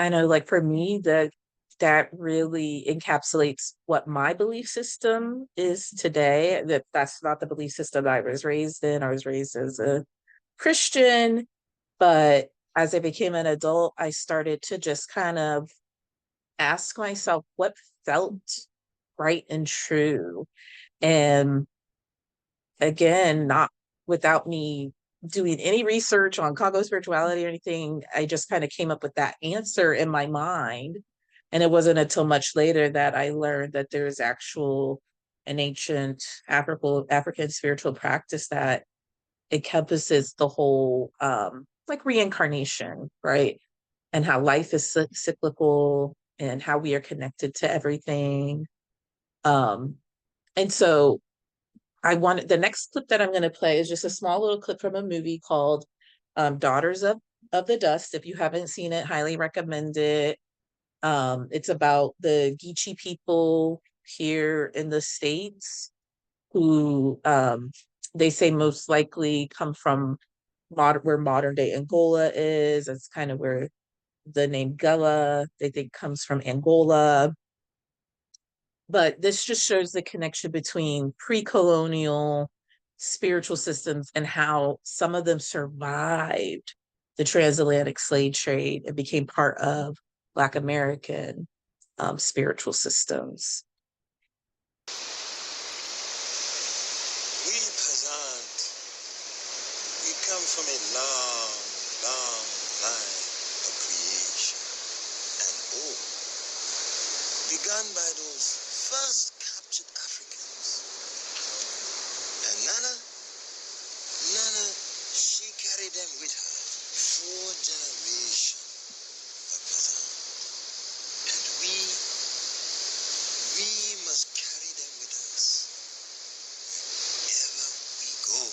[SPEAKER 1] know, like for me, that really encapsulates what my belief system is today. That's not the belief system I was raised in. I was raised as a Christian, but as I became an adult, I started to just kind of ask myself what felt right and true. And again, not without me doing any research on Congo spirituality or anything, I just kind of came up with that answer in my mind. And it wasn't until much later that I learned that there's an ancient African spiritual practice that encompasses the whole like reincarnation, right? And how life is cyclical and how we are connected to everything. And so the next clip that I'm going to play is just a small little clip from a movie called Daughters of the Dust. If you haven't seen it, highly recommend it. It's about the Geechee people here in the States who they say most likely come from where modern day Angola is. It's kind of where The name Gullah, they think, comes from Angola. But this just shows the connection between pre-colonial spiritual systems and how some of them survived the transatlantic slave trade and became part of Black American spiritual systems.
[SPEAKER 9] We peasant, we come from a long, long line of creation and hope, begun by those first captured Africans. And Nana, she carried them with her, 4 generations of peasant. And we must carry them with us wherever we go.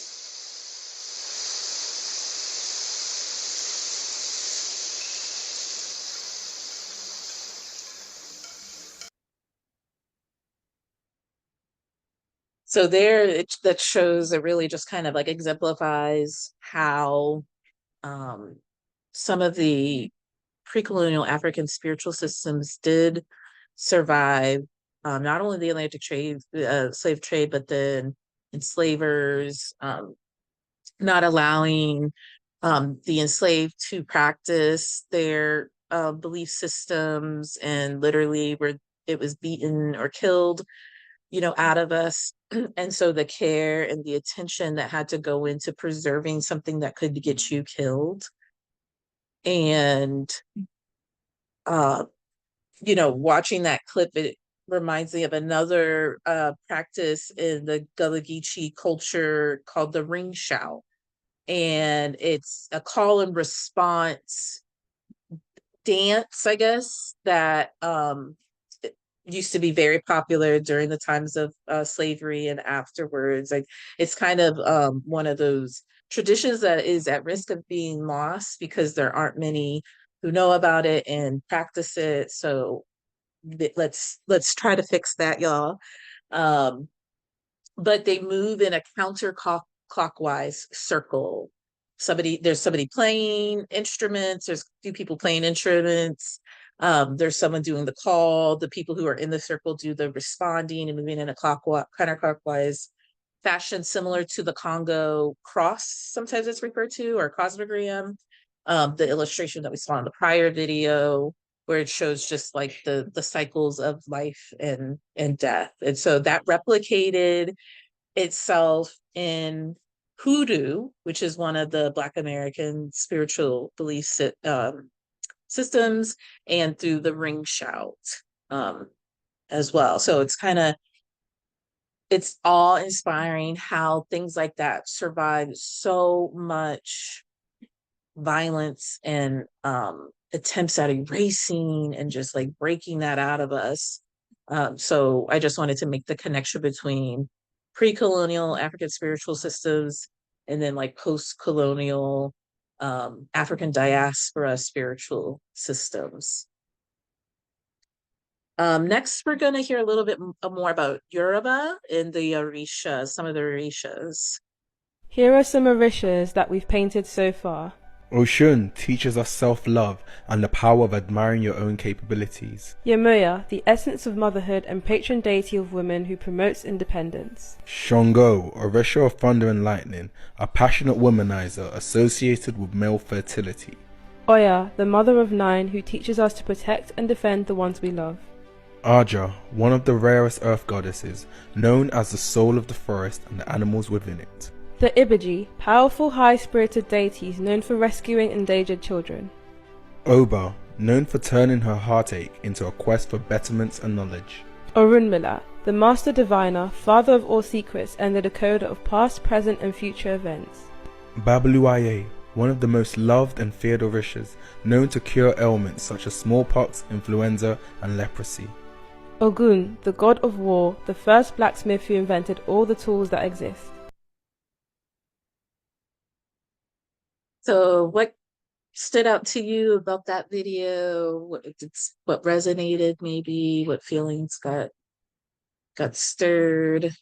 [SPEAKER 1] So there, that shows, it really just kind of like exemplifies how some of the pre-colonial African spiritual systems did survive not only the Atlantic trade, slave trade, but then enslavers, not allowing the enslaved to practice their belief systems, and literally where it was beaten or killed, out of us. And so the care and the attention that had to go into preserving something that could get you killed. And watching that clip, it reminds me of another practice in the Gullah Geechee culture called the ring shout. And it's a call and response dance, I guess, that used to be very popular during the times of slavery and afterwards. Like, it's kind of one of those traditions that is at risk of being lost because there aren't many who know about it and practice it. So let's try to fix that, y'all. But they move in a counterclockwise circle. There's somebody playing instruments, there's 2 people playing instruments, there's someone doing the call, the people who are in the circle do the responding and moving in a counterclockwise fashion, similar to the Congo cross, sometimes it's referred to, or cosmogram, the illustration that we saw in the prior video, where it shows just like the cycles of life and death. And so that replicated itself in hoodoo, which is one of the Black American spiritual belief systems, and through the ring shout as well. So it's all inspiring how things like that survive so much violence and attempts at erasing and just like breaking that out of us. So I just wanted to make the connection between pre-colonial African spiritual systems and then like post-colonial African diaspora spiritual systems. Next, we're going to hear a little bit more about Yoruba and the Orisha, some of the Orishas.
[SPEAKER 10] Here are some Orishas that we've painted so far.
[SPEAKER 11] Oshun teaches us self-love and the power of admiring your own capabilities.
[SPEAKER 10] Yemoya, the essence of motherhood and patron deity of women who promotes independence.
[SPEAKER 11] Shongo, Orisha of thunder and lightning, a passionate womanizer associated with male fertility.
[SPEAKER 10] Oya, the mother of 9 who teaches us to protect and defend the ones we love.
[SPEAKER 11] Aja, one of the rarest earth goddesses, known as the soul of the forest and the animals within it.
[SPEAKER 10] The Ibaji, powerful high-spirited deities known for rescuing endangered children.
[SPEAKER 11] Oba, known for turning her heartache into a quest for betterments and knowledge.
[SPEAKER 10] Orunmila, the master diviner, father of all secrets and the decoder of past, present and future events.
[SPEAKER 11] Babluaye, one of the most loved and feared Orishas, known to cure ailments such as smallpox, influenza and leprosy.
[SPEAKER 10] Ogun, the god of war, the first blacksmith who invented all the tools that exist.
[SPEAKER 1] So what stood out to you about that video? What resonated, maybe? What feelings got stirred?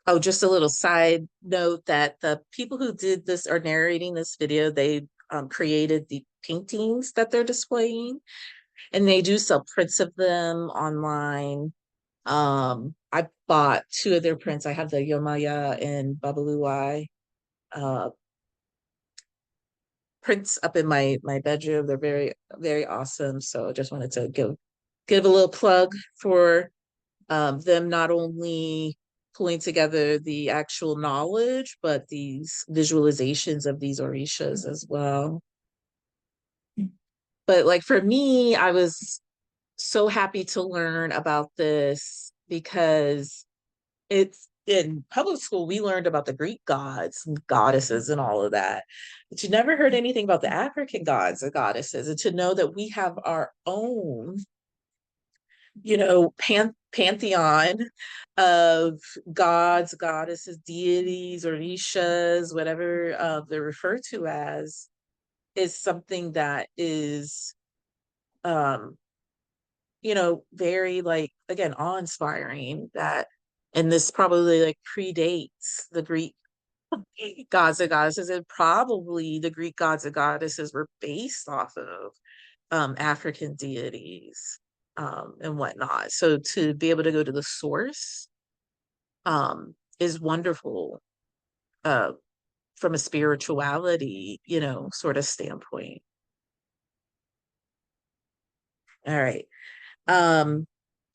[SPEAKER 1] Oh, just a little side note that the people who did this are narrating this video. They created the paintings that they're displaying, and they do sell prints of them online. I bought 2 of their prints. I have the Yomaya and BWI prints up in my bedroom. They're very, very awesome. So I just wanted to give a little plug for them not only pulling together the actual knowledge, but these visualizations of these orishas as well. But like for me, I was so happy to learn about this because it's in public school, we learned about the Greek gods and goddesses and all of that. But you never heard anything about the African gods and goddesses. And to know that we have our own, pantheon of gods, goddesses, deities, orishas, whatever they're referred to as, is something that is um very, like, again, awe-inspiring. That, and this probably like predates the Greek gods and goddesses, and probably the Greek gods and goddesses were based off of African deities and whatnot. So to be able to go to the source is wonderful uh from a spirituality, sort of standpoint. All right.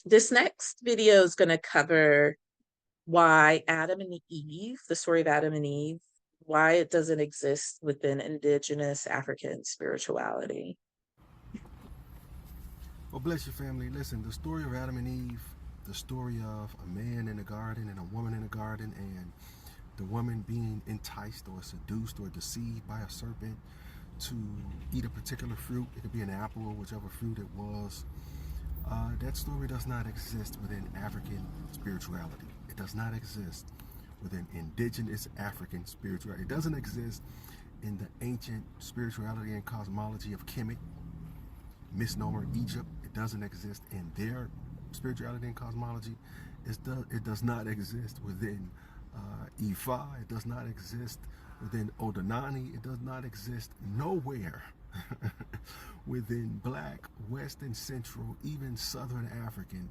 [SPEAKER 1] This next video is going to cover why Adam and Eve, the story of Adam and Eve, why it doesn't exist within indigenous African spirituality.
[SPEAKER 12] Well, bless your family. Listen, the story of Adam and Eve, the story of a man in a garden and a woman in a garden, and the woman being enticed or seduced or deceived by a serpent to eat a particular fruit. It could be an apple or whichever fruit it was. That story does not exist within African spirituality. It does not exist within indigenous African spirituality. It doesn't exist in the ancient spirituality and cosmology of Kemet, misnomer Egypt. It doesn't exist in their spirituality and cosmology. It does not exist within Ifa. It does not exist within Odonani. It does not exist nowhere within Black, West, and Central, even Southern African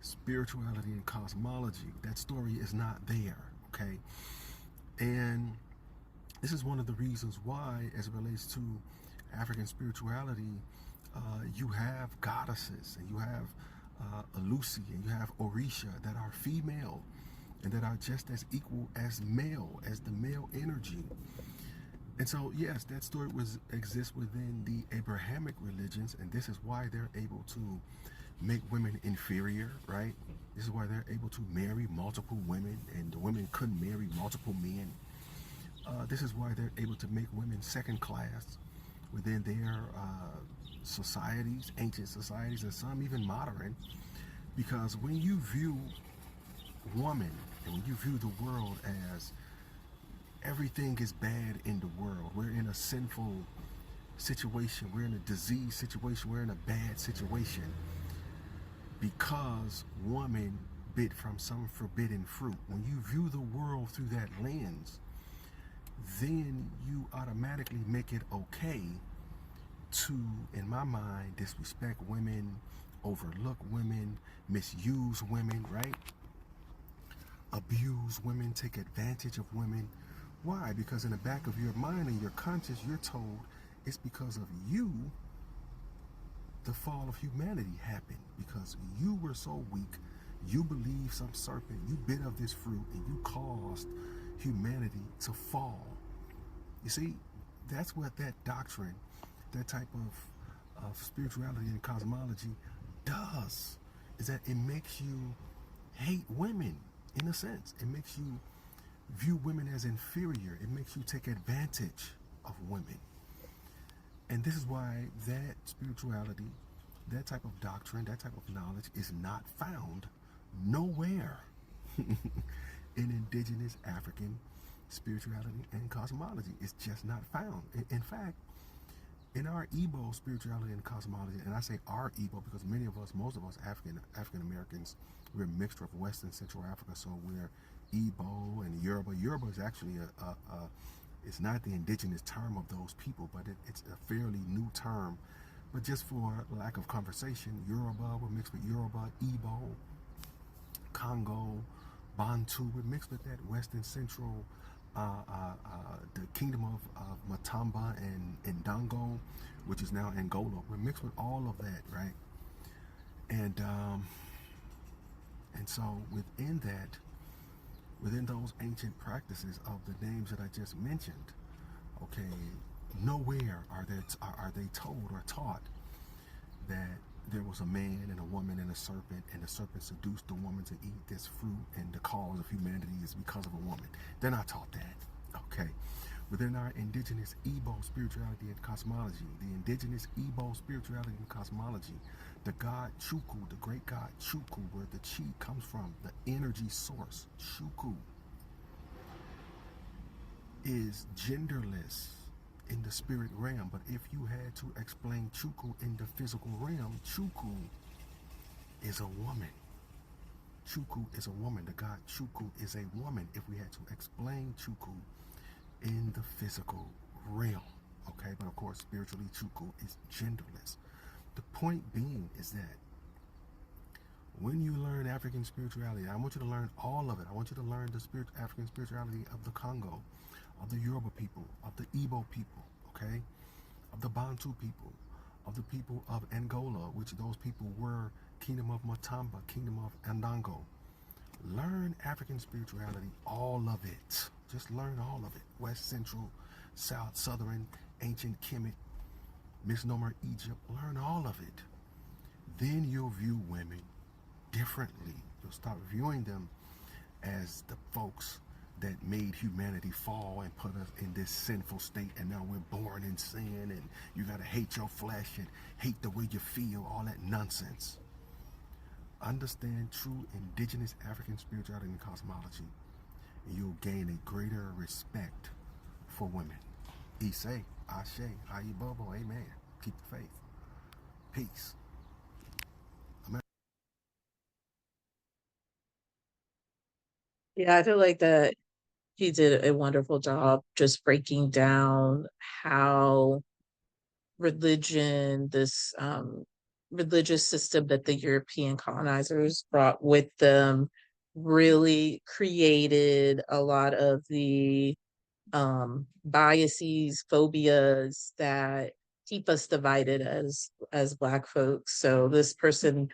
[SPEAKER 12] spirituality and cosmology. That story is not there, okay? And this is one of the reasons why, as it relates to African spirituality, you have goddesses, and you have Alusi, and you have Orisha that are female and that are just as equal as male, as the male energy. And so, yes, that story exists within the Abrahamic religions, and this is why they're able to make women inferior, right? This is why they're able to marry multiple women, and the women couldn't marry multiple men. This is why they're able to make women second class within their societies, ancient societies, and some even modern, because when you view woman and when you view the world as everything is bad in the world, we're in a sinful situation, we're in a disease situation, we're in a bad situation because woman bit from some forbidden fruit. When you view the world through that lens, then you automatically make it okay to, in my mind, disrespect women, overlook women, misuse women, right? Abuse women, take advantage of women. Why? Because in the back of your mind and your conscience, you're told it's because of you the fall of humanity happened, because you were so weak, you believed some serpent, you bit of this fruit, and you caused humanity to fall. You see, that's what that doctrine, that type of spirituality and cosmology does, is that it makes you hate women, in a sense. It makes you view women as inferior. It makes you take advantage of women. And this is why that spirituality, that type of doctrine, that type of knowledge is not found nowhere in indigenous African spirituality and cosmology. It's just not found. In fact, in our Igbo spirituality and cosmology, and I say our Igbo because many of us, most of us African Americans, we're a mixture of West and Central Africa, so we're Igbo and Yoruba. Yoruba is actually it's not the indigenous term of those people, but it's a fairly new term. But just for lack of conversation, Yoruba, we're mixed with Yoruba, Igbo, Congo, Bantu, we're mixed with that Western Central, the kingdom of Matamba and Dongo, which is now Angola. We're mixed with all of that, right? And so within that, within those ancient practices of the names that I just mentioned, okay, nowhere are they told or taught that there was a man and a woman and the serpent seduced the woman to eat this fruit, and the cause of humanity is because of a woman. They're not taught that, okay? Within our indigenous Igbo spirituality and cosmology, the indigenous Igbo spirituality and cosmology, the god Chukwu, the great god Chukwu, where the chi comes from, the energy source, Chukwu, is genderless in the spirit realm. But if you had to explain Chukwu in the physical realm, Chukwu is a woman. Chukwu is a woman. The god Chukwu is a woman if we had to explain Chukwu in the physical realm. Okay, but of course, spiritually, Chukwu is genderless. The point being is that when you learn African spirituality, I want you to learn all of it. I want you to learn the African spirituality of the Congo, of the Yoruba people, of the Igbo people, okay, of the Bantu people, of the people of Angola, which those people were Kingdom of Matamba, Kingdom of Andango. Learn African spirituality, all of it. Just learn all of it. West, Central, South, Southern, Ancient Kemet, misnomer Egypt. Learn all of it. Then you'll view women differently. You'll start viewing them as the folks that made humanity fall and put us in this sinful state, and now we're born in sin, and you gotta hate your flesh and hate the way you feel, all that nonsense. Understand true indigenous African spirituality and cosmology, and you'll gain a greater respect for women. Ise, Ashe, Ayibobo, amen. Keep the faith. Peace.
[SPEAKER 1] Yeah, I feel like that he did a wonderful job just breaking down how religion, this religious system that the European colonizers brought with them, really created a lot of the biases, phobias that keep us divided as Black folks. So this person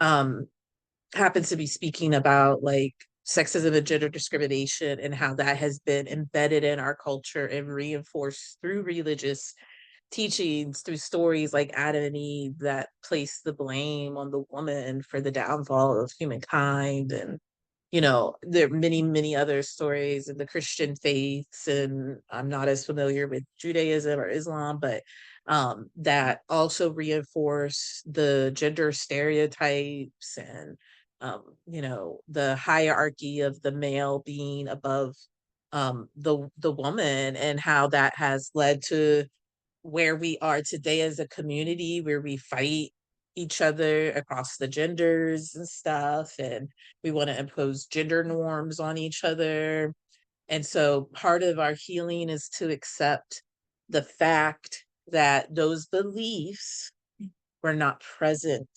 [SPEAKER 1] um happens to be speaking about like sexism and gender discrimination and how that has been embedded in our culture and reinforced through religious teachings, through stories like Adam and Eve that place the blame on the woman for the downfall of humankind. And there are many, many other stories in the Christian faiths, and I'm not as familiar with Judaism or Islam, but that also reinforce the gender stereotypes and the hierarchy of the male being above the woman, and how that has led to where we are today as a community, where we fight each other across the genders and stuff, and we want to impose gender norms on each other. And so part of our healing is to accept the fact that those beliefs were not present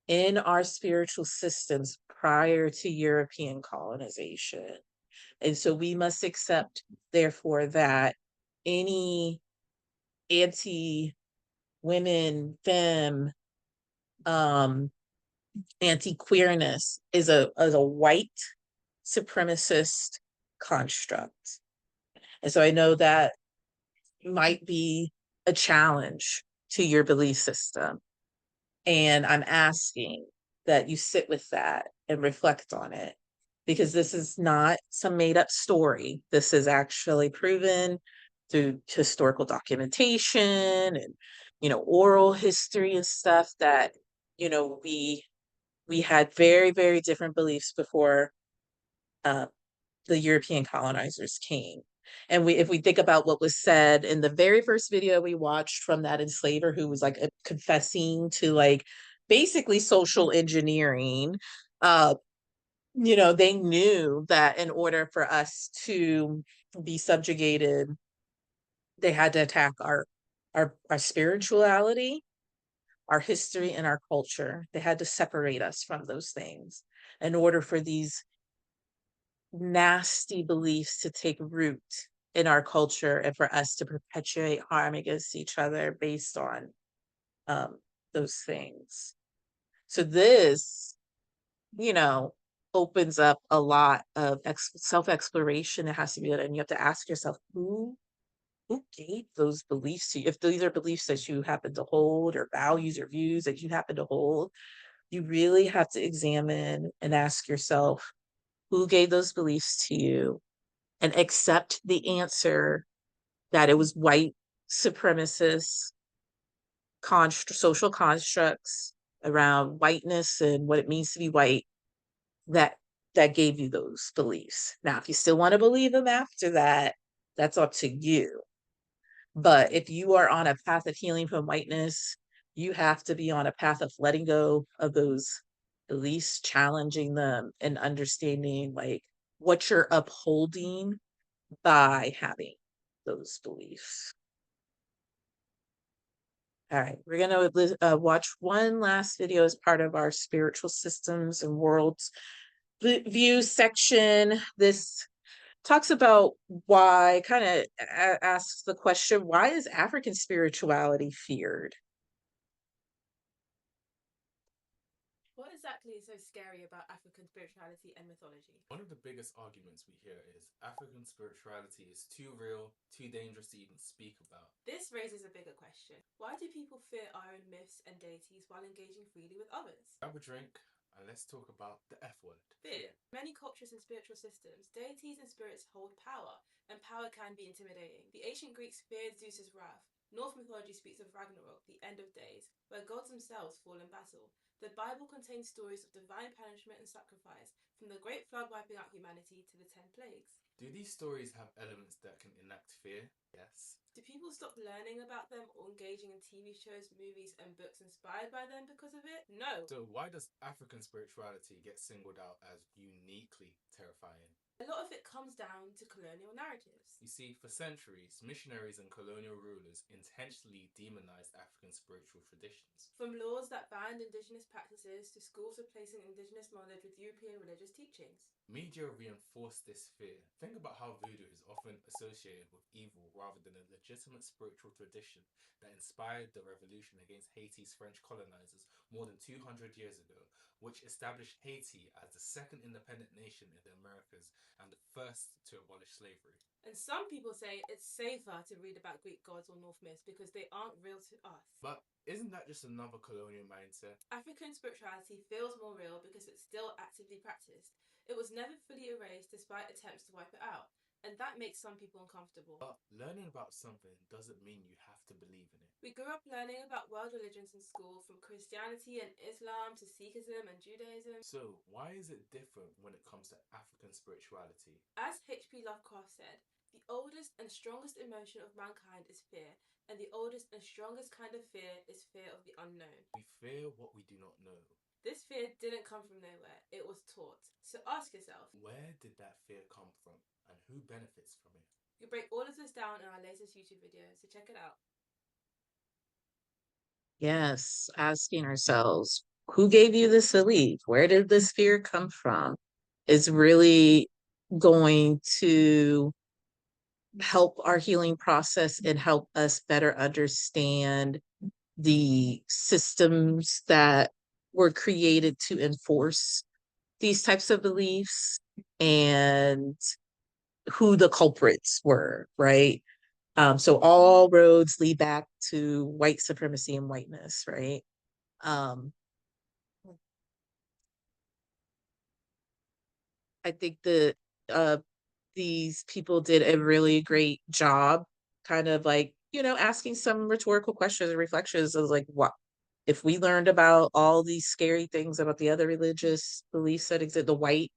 [SPEAKER 1] in our spiritual systems prior to European colonization. And so we must accept, therefore, that any anti-women, femme, anti-queerness is a white supremacist construct. And so I know that might be a challenge to your belief system. And I'm asking that you sit with that and reflect on it, because this is not some made up story. This is actually proven through historical documentation and, oral history and stuff that, we had very, very different beliefs before the European colonizers came. And if we think about what was said in the very first video we watched from that enslaver who was like confessing to like basically social engineering, you know, they knew that in order for us to be subjugated, they had to attack our spirituality, our history, and our culture. They had to separate us from those things in order for these nasty beliefs to take root in our culture and for us to perpetuate harm against each other based on um, those things. So this, you know, opens up a lot of self-exploration that has to be done, and you have to ask yourself, who gave those beliefs to you? If these are beliefs that you happen to hold, or values or views that you happen to hold, you really have to examine and ask yourself, who gave those beliefs to you, and accept the answer that it was white supremacist social constructs around whiteness and what it means to be white that gave you those beliefs. Now, if you still want to believe them after that, that's up to you. But if you are on a path of healing from whiteness, you have to be on a path of letting go of those beliefs, challenging them, and understanding like what you're upholding by having those beliefs. All right, we're going to watch one last video as part of our spiritual systems and worlds view section. This talks about why, kind of asks the question, why is African spirituality feared?
[SPEAKER 8] What exactly is so scary about African spirituality and mythology?
[SPEAKER 11] One of the biggest arguments we hear is African spirituality is too real, too dangerous to even speak about.
[SPEAKER 8] This raises a bigger question. Why do people fear our own myths and deities while engaging freely with others?
[SPEAKER 11] Grab a drink and let's talk about the F word.
[SPEAKER 8] Fear. Many cultures and spiritual systems, deities and spirits hold power, and power can be intimidating. The ancient Greeks feared Zeus's wrath. Norse mythology speaks of Ragnarok, the end of days, where gods themselves fall in battle. The Bible contains stories of divine punishment and sacrifice, from the Great Flood wiping out humanity to the 10 plagues.
[SPEAKER 11] Do these stories have elements that can enact fear? Yes.
[SPEAKER 8] Do people stop learning about them or engaging in TV shows, movies, and books inspired by them because of it? No.
[SPEAKER 11] So why does African spirituality get singled out as uniquely terrifying?
[SPEAKER 8] A lot of it comes down to colonial narratives.
[SPEAKER 11] You see, for centuries, missionaries and colonial rulers intentionally demonized African spiritual traditions.
[SPEAKER 8] From laws that banned indigenous practices to schools replacing indigenous knowledge with European religious teachings.
[SPEAKER 11] Media reinforced this fear. Think about how voodoo is often associated with evil rather than a legitimate spiritual tradition that inspired the revolution against Haiti's French colonizers more than 200 years ago, which established Haiti as the second independent nation in the Americas and the first to abolish slavery.
[SPEAKER 8] And some people say it's safer to read about Greek gods or North myths because they aren't real to us.
[SPEAKER 11] But isn't that just another colonial mindset?
[SPEAKER 8] African spirituality feels more real because it's still actively practiced. It was never fully erased despite attempts to wipe it out, and that makes some people uncomfortable.
[SPEAKER 11] But learning about something doesn't mean you have to believe in it.
[SPEAKER 8] We grew up learning about world religions in school, from Christianity and Islam to Sikhism and Judaism.
[SPEAKER 11] So why is it different when it comes to African spirituality?
[SPEAKER 8] As H.P. Lovecraft said, the oldest and strongest emotion of mankind is fear, and the oldest and strongest kind of fear is fear of the unknown.
[SPEAKER 11] We fear what we do not know.
[SPEAKER 8] This fear didn't come from nowhere, it was taught. So ask yourself,
[SPEAKER 11] where did that fear come from and who benefits from it?
[SPEAKER 8] We break all of this down in our latest YouTube video, so check it out.
[SPEAKER 1] Yes, asking ourselves, who gave you this belief? Where did this fear come from? Is really going to help our healing process and help us better understand the systems that were created to enforce these types of beliefs and who the culprits were, right? So all roads lead back to white supremacy and whiteness, right? I think that these people did a really great job kind of like, you know, asking some rhetorical questions and reflections of like, what if we learned about all these scary things about the other religious beliefs that exist, the white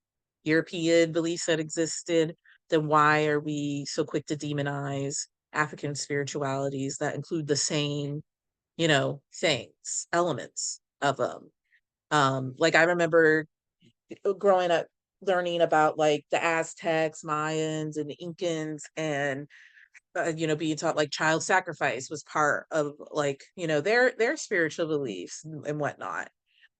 [SPEAKER 1] European beliefs that existed, then why are we so quick to demonize African spiritualities that include the same, you know, things, elements of them? Like I remember growing up learning about like the Aztecs, Mayans, and the Incans, and being taught like child sacrifice was part of like, their spiritual beliefs and whatnot,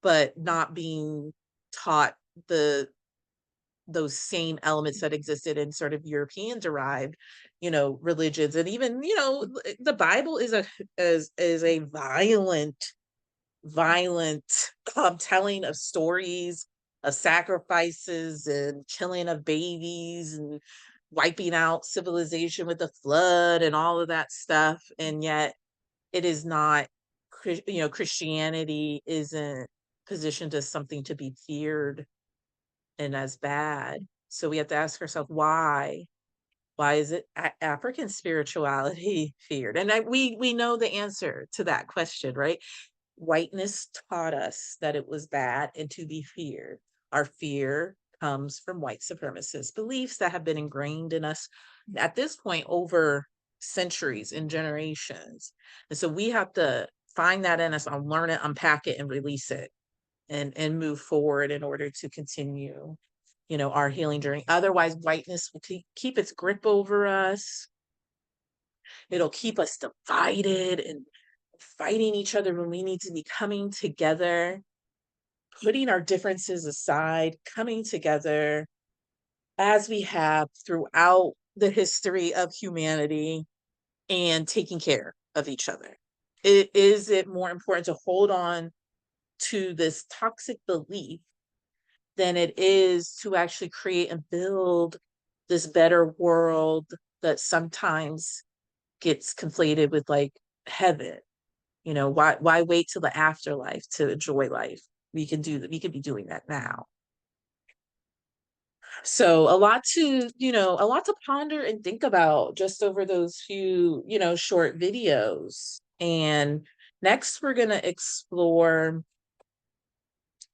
[SPEAKER 1] but not being taught those same elements that existed in sort of European derived, religions. And even, the Bible is a violent telling of stories of sacrifices and killing of babies and wiping out civilization with the flood and all of that stuff. And yet it is not, Christianity isn't positioned as something to be feared and as bad. So we have to ask ourselves, why is it African spirituality feared? And we know the answer to that question, right? Whiteness taught us that it was bad and to be feared. Our fear comes from white supremacist beliefs that have been ingrained in us at this point over centuries and generations. And so we have to find that in us, unlearn it, unpack it, and release it, and move forward in order to continue, our healing journey. Otherwise, whiteness will keep its grip over us. It'll keep us divided and fighting each other when we need to be coming together, putting our differences aside, coming together as we have throughout the history of humanity, and taking care of each other. Is it more important to hold on to this toxic belief than it is to actually create and build this better world that sometimes gets conflated with like heaven? Why wait till the afterlife to enjoy life? We can be doing that now. So a lot to ponder and think about just over those few, short videos. And next we're going to explore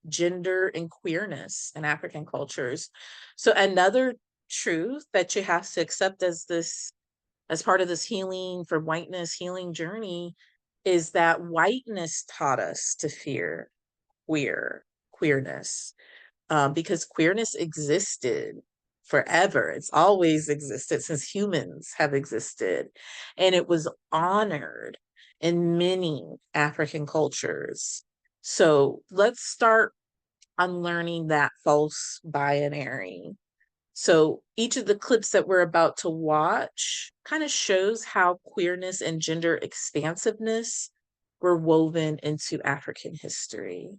[SPEAKER 1] gender and queerness in African cultures. So another truth that you have to accept as part of this healing from whiteness healing journey is that whiteness taught us to fear queerness, because queerness existed forever. It's always existed since humans have existed, and it was honored in many African cultures. So let's start unlearning that false binary. So each of the clips that we're about to watch kind of shows how queerness and gender expansiveness were woven into African history.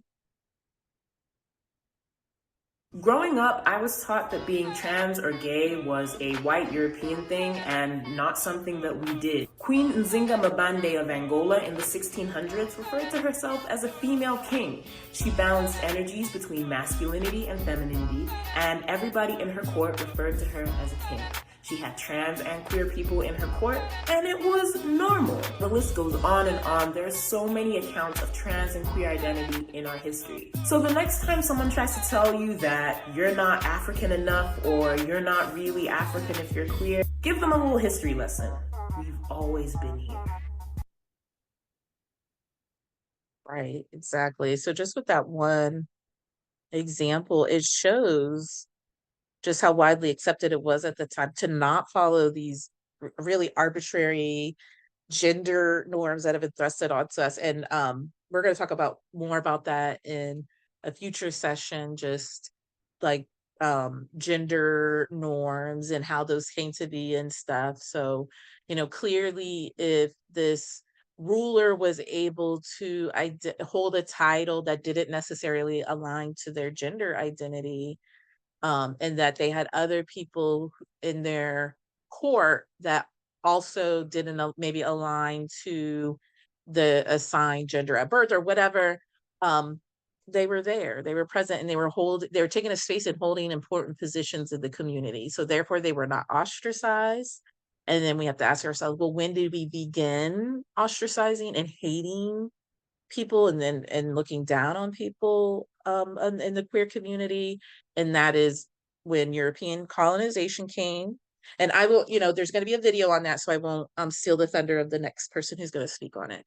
[SPEAKER 13] Growing up, I was taught that being trans or gay was a white European thing and not something that we did. Queen Nzinga Mabande of Angola in the 1600s referred to herself as a female king. She balanced energies between masculinity and femininity, and everybody in her court referred to her as a king. She had trans and queer people in her court, and it was normal. The list goes on and on. There's so many accounts of trans and queer identity in our history. So the next time someone tries to tell you that you're not African enough or you're not really African if you're queer, give them a little history lesson. We've always been here.
[SPEAKER 1] Right, exactly. So just with that one example, it shows just how widely accepted it was at the time to not follow these really arbitrary gender norms that have been thrusted onto us. And we're going to talk about more about that in a future session, just like gender norms and how those came to be and stuff. So, clearly if this ruler was able to hold a title that didn't necessarily align to their gender identity, and that they had other people in their court that also didn't maybe align to the assigned gender at birth or whatever. They were there, they were present, and they were taking a space and holding important positions in the community. So therefore they were not ostracized. And then we have to ask ourselves, well, when did we begin ostracizing and hating people and looking down on people in the queer community? And that is when European colonization came. And I will, there's going to be a video on that, so I won't steal the thunder of the next person who's going to speak on it.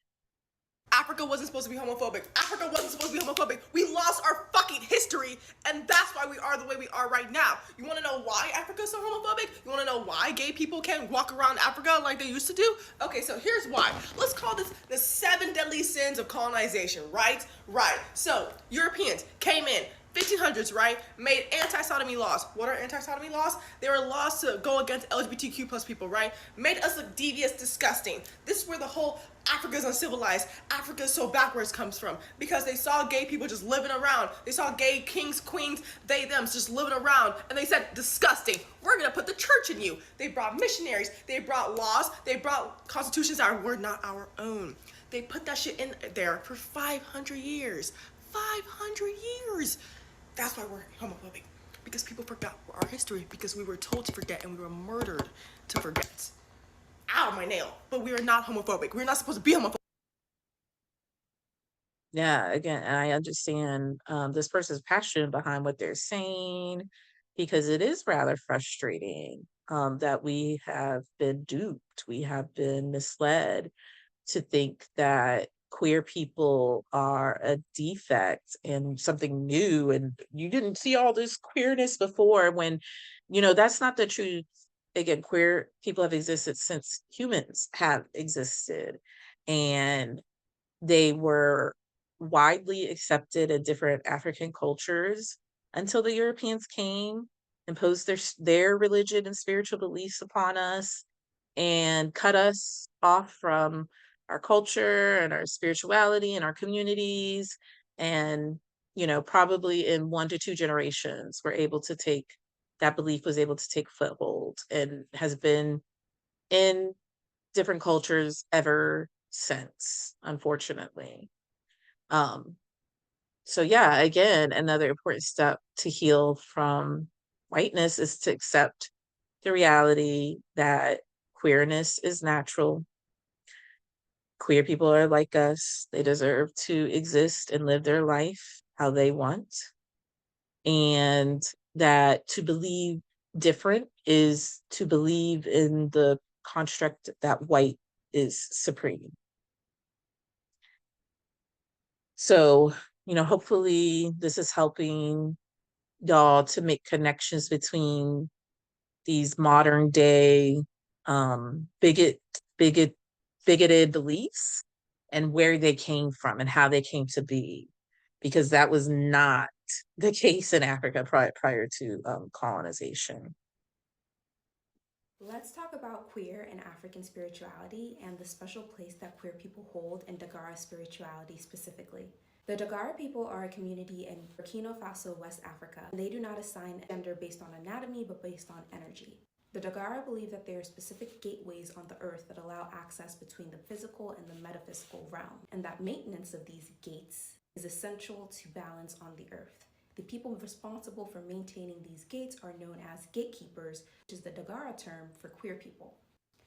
[SPEAKER 14] Africa wasn't supposed to be homophobic. Africa wasn't supposed to be homophobic. We lost our fucking history, and that's why we are the way we are right now. You want to know why Africa's so homophobic? You want to know why gay people can't walk around Africa like they used to do? Okay, so here's why. Let's call this the 7 deadly sins of colonization, right? Right. So, Europeans came in, 1500s, right? Made anti-sodomy laws. What are anti-sodomy laws? They were laws to go against LGBTQ plus people, right? Made us look devious, disgusting. This is where the whole Africa's uncivilized, Africa's so backwards comes from, because they saw gay people just living around. They saw gay kings, queens, they, them just living around, and they said, disgusting. We're gonna put the church in you. They brought missionaries, they brought laws, they brought constitutions that were not our own. They put that shit in there for 500 years. 500 years. That's why we're homophobic, because people forgot our history, because we were told to forget and we were murdered to forget. Ow, my nail. But we are not homophobic. We're not supposed to be homophobic.
[SPEAKER 1] Yeah, again, I understand this person's passion behind what they're saying, because it is rather frustrating that we have been duped, we have been misled to think that queer people are a defect and something new, and you didn't see all this queerness before, when that's not the truth. Again, queer people have existed since humans have existed, and they were widely accepted in different African cultures until the Europeans came, imposed their religion and spiritual beliefs upon us, and cut us off from our culture and our spirituality and our communities. And, probably in 1 to 2 generations, we're able to take that belief was able to take foothold and has been in different cultures ever since, unfortunately. Um, so yeah, again, another important step to heal from whiteness is to accept the reality that queerness is natural. Queer people are like us. They deserve to exist and live their life how they want. And that to believe different is to believe in the construct that white is supreme. So, hopefully this is helping y'all to make connections between these modern day bigot bigot bigoted beliefs and where they came from and how they came to be, because that was not the case in Africa prior to colonization.
[SPEAKER 15] Let's talk about queer and African spirituality and the special place that queer people hold in Dagara spirituality specifically. The Dagara people are a community in Burkina Faso, West Africa, and they do not assign gender based on anatomy but based on energy. The Dagara believe that there are specific gateways on the earth that allow access between the physical and the metaphysical realm, and that maintenance of these gates is essential to balance on the earth. The people responsible for maintaining these gates are known as gatekeepers, which is the Dagara term for queer people.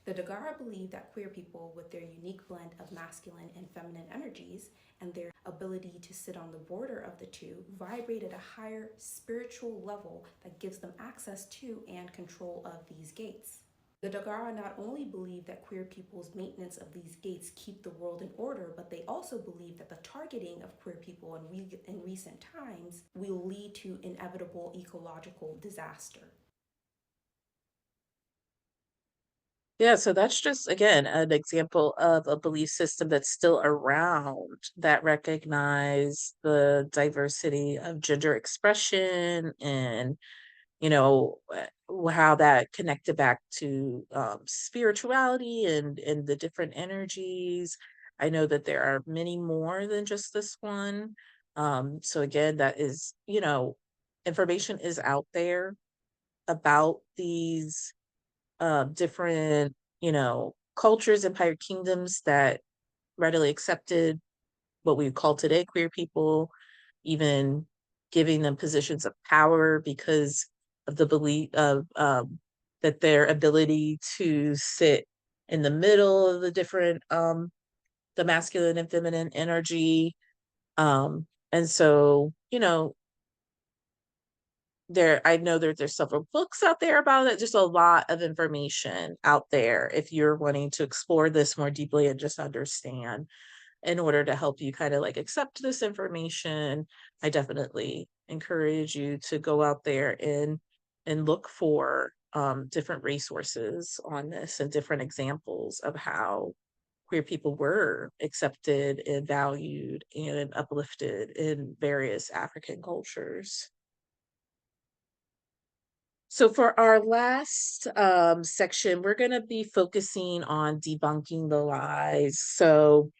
[SPEAKER 15] The Dagara believe that queer people, with their unique blend of masculine and feminine energies and their ability to sit on the border of the two, vibrate at a higher spiritual level that gives them access to and control of these gates. The Dagara not only believe that queer people's maintenance of these gates keep the world in order, but they also believe that the targeting of queer people in recent times will lead to inevitable ecological disaster.
[SPEAKER 1] Yeah, so that's just, again, an example of a belief system that's still around that recognize the diversity of gender expression, and how that connected back to spirituality and the different energies. I know that there are many more than just this one. So again, that is, information is out there about these different, cultures, empire kingdoms that readily accepted what we call today queer people, even giving them positions of power because of the belief of that their ability to sit in the middle of the different the masculine and feminine energy. And so, I know that there's several books out there about it, just a lot of information out there if you're wanting to explore this more deeply and just understand. in order to help you kind of like accept this information, I definitely encourage you to go out there and look for different resources on this and different examples of how queer people were accepted and valued and uplifted in various African cultures. So for our last section, we're going to be focusing on debunking the lies. So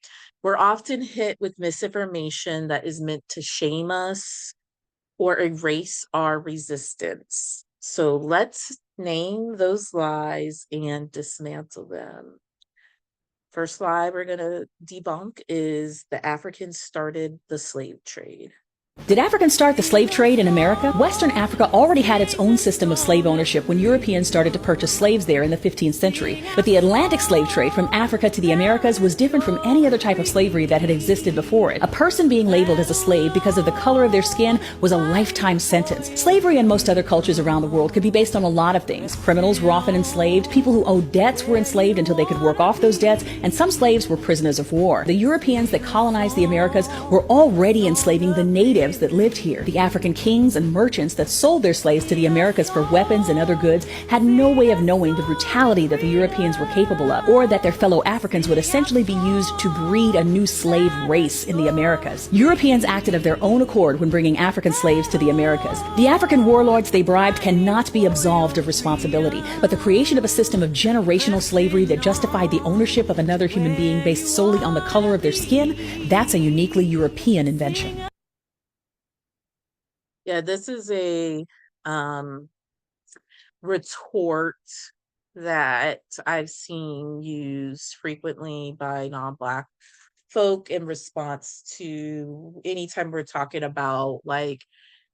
[SPEAKER 1] we're often hit with misinformation that is meant to shame us or erase our resistance. So let's name those lies and dismantle them. First lie we're going to debunk is the Africans started the slave trade.
[SPEAKER 16] Did Africans start the slave trade in America? Western Africa already had its own system of slave ownership when Europeans started to purchase slaves there in the 15th century. But the Atlantic slave trade from Africa to the Americas was different from any other type of slavery that had existed before it. A person being labeled as a slave because of the color of their skin was a lifetime sentence. Slavery in most other cultures around the world could be based on a lot of things. Criminals were often enslaved, people who owed debts were enslaved until they could work off those debts, and some slaves were prisoners of war. The Europeans that colonized the Americas were already enslaving the natives that lived here. The African kings and merchants that sold their slaves to the Americas for weapons and other goods had no way of knowing the brutality that the Europeans were capable of, or that their fellow Africans would essentially be used to breed a new slave race in the Americas. Europeans acted of their own accord when bringing African slaves to the Americas. The African warlords they bribed cannot be absolved of responsibility, but the creation of a system of generational slavery that justified the ownership of another human being based solely on the color of their skin, that's a uniquely European invention.
[SPEAKER 1] Yeah, this is a retort that I've seen used frequently by non-Black folk in response to anytime we're talking about like,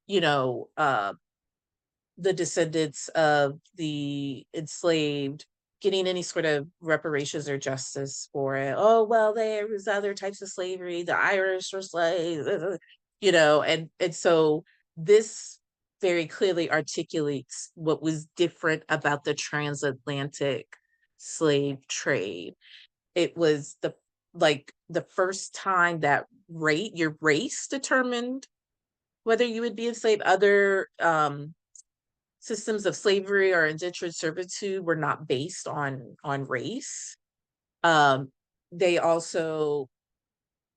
[SPEAKER 1] you know, the descendants of the enslaved getting any sort of reparations or justice for it. Oh, well, there was other types of slavery. The Irish were slaves, you know, and so this very clearly articulates what was different about the transatlantic slave trade. It was the first time that your race determined whether you would be enslaved. Other systems of slavery or indentured servitude were not based on race. They also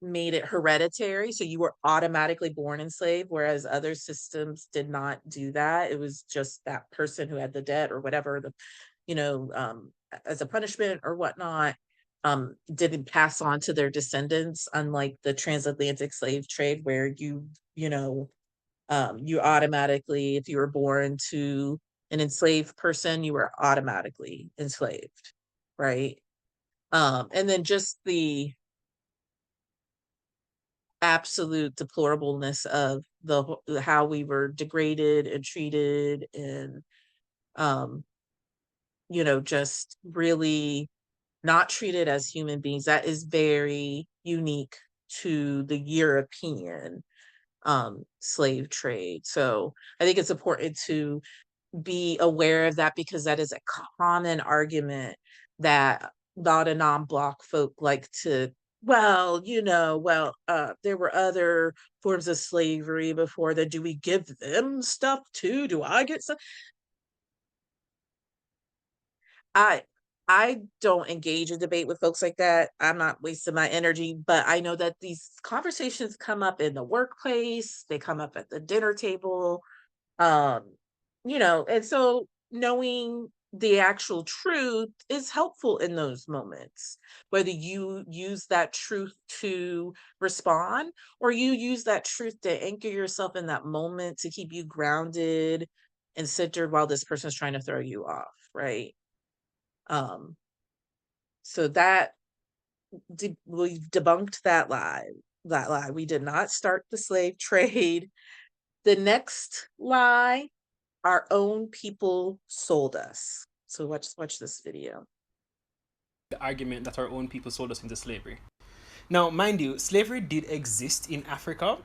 [SPEAKER 1] made it hereditary, so you were automatically born enslaved, whereas other systems did not do that. It was just that person who had the debt or whatever, as a punishment or whatnot, didn't pass on to their descendants, unlike the transatlantic slave trade where you automatically, if you were born to an enslaved person, you were automatically enslaved, right? And then just the absolute deplorableness of how we were degraded and treated, and just really not treated as human beings. That is very unique to the European slave trade. So I think it's important to be aware of that, because that is a common argument that a lot of non-Bloc folk like to, there were other forms of slavery before that. Do we give them stuff too? Do I get stuff? I don't engage in debate with folks like that. I'm not wasting my energy, but I know that these conversations come up in the workplace, they come up at the dinner table, and so knowing the actual truth is helpful in those moments, whether you use that truth to respond or you use that truth to anchor yourself in that moment to keep you grounded and centered while this person's trying to throw you off, right? So that we've debunked that lie. We did not start the slave trade. The next lie, our own people sold us. So watch this video.
[SPEAKER 17] The argument that our own people sold us into slavery. Now, mind you, slavery did exist in Africa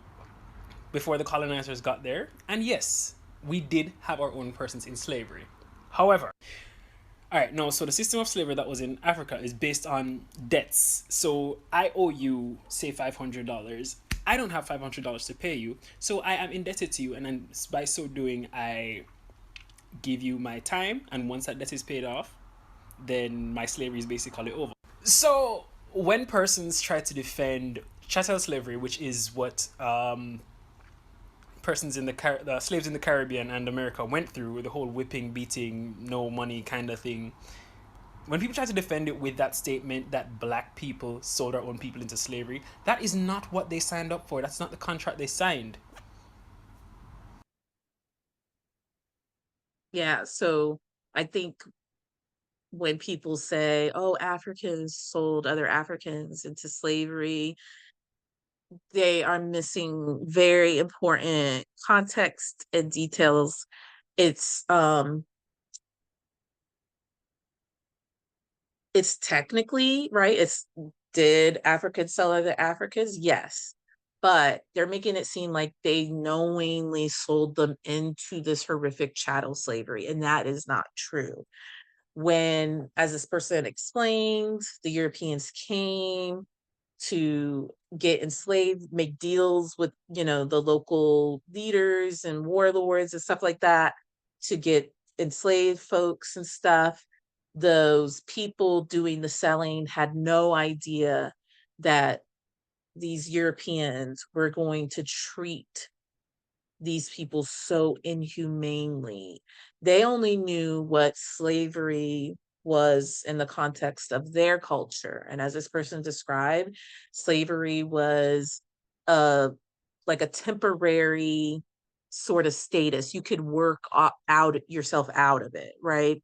[SPEAKER 17] before the colonizers got there. And yes, we did have our own persons in slavery. However, All right, no, so the system of slavery that was in Africa is based on debts. So I owe you, say, $500. I don't have $500 to pay you, so I am indebted to you, and then by so doing, I give you my time, and once that debt is paid off, then my slavery is basically over. So when persons try to defend chattel slavery, which is what persons in the slaves in the Caribbean and America went through, the whole whipping, beating, no money kind of thing. When people try to defend it with that statement that black people sold our own people into slavery, that is not what they signed up for. That's not the contract they signed.
[SPEAKER 1] Yeah, so I think when people say, oh, Africans sold other Africans into slavery, they are missing very important context and details. It's technically right. Did Africans sell other Africans? Yes. But they're making it seem like they knowingly sold them into this horrific chattel slavery, and that is not true. When, as this person explained, the Europeans came to get enslaved, make deals with, the local leaders and warlords and stuff like that to get enslaved folks and stuff. Those people doing the selling had no idea that these Europeans were going to treat these people so inhumanely. They only knew what slavery was in the context of their culture. And as this person described, slavery was like a temporary sort of status. You could work out yourself out of it, right?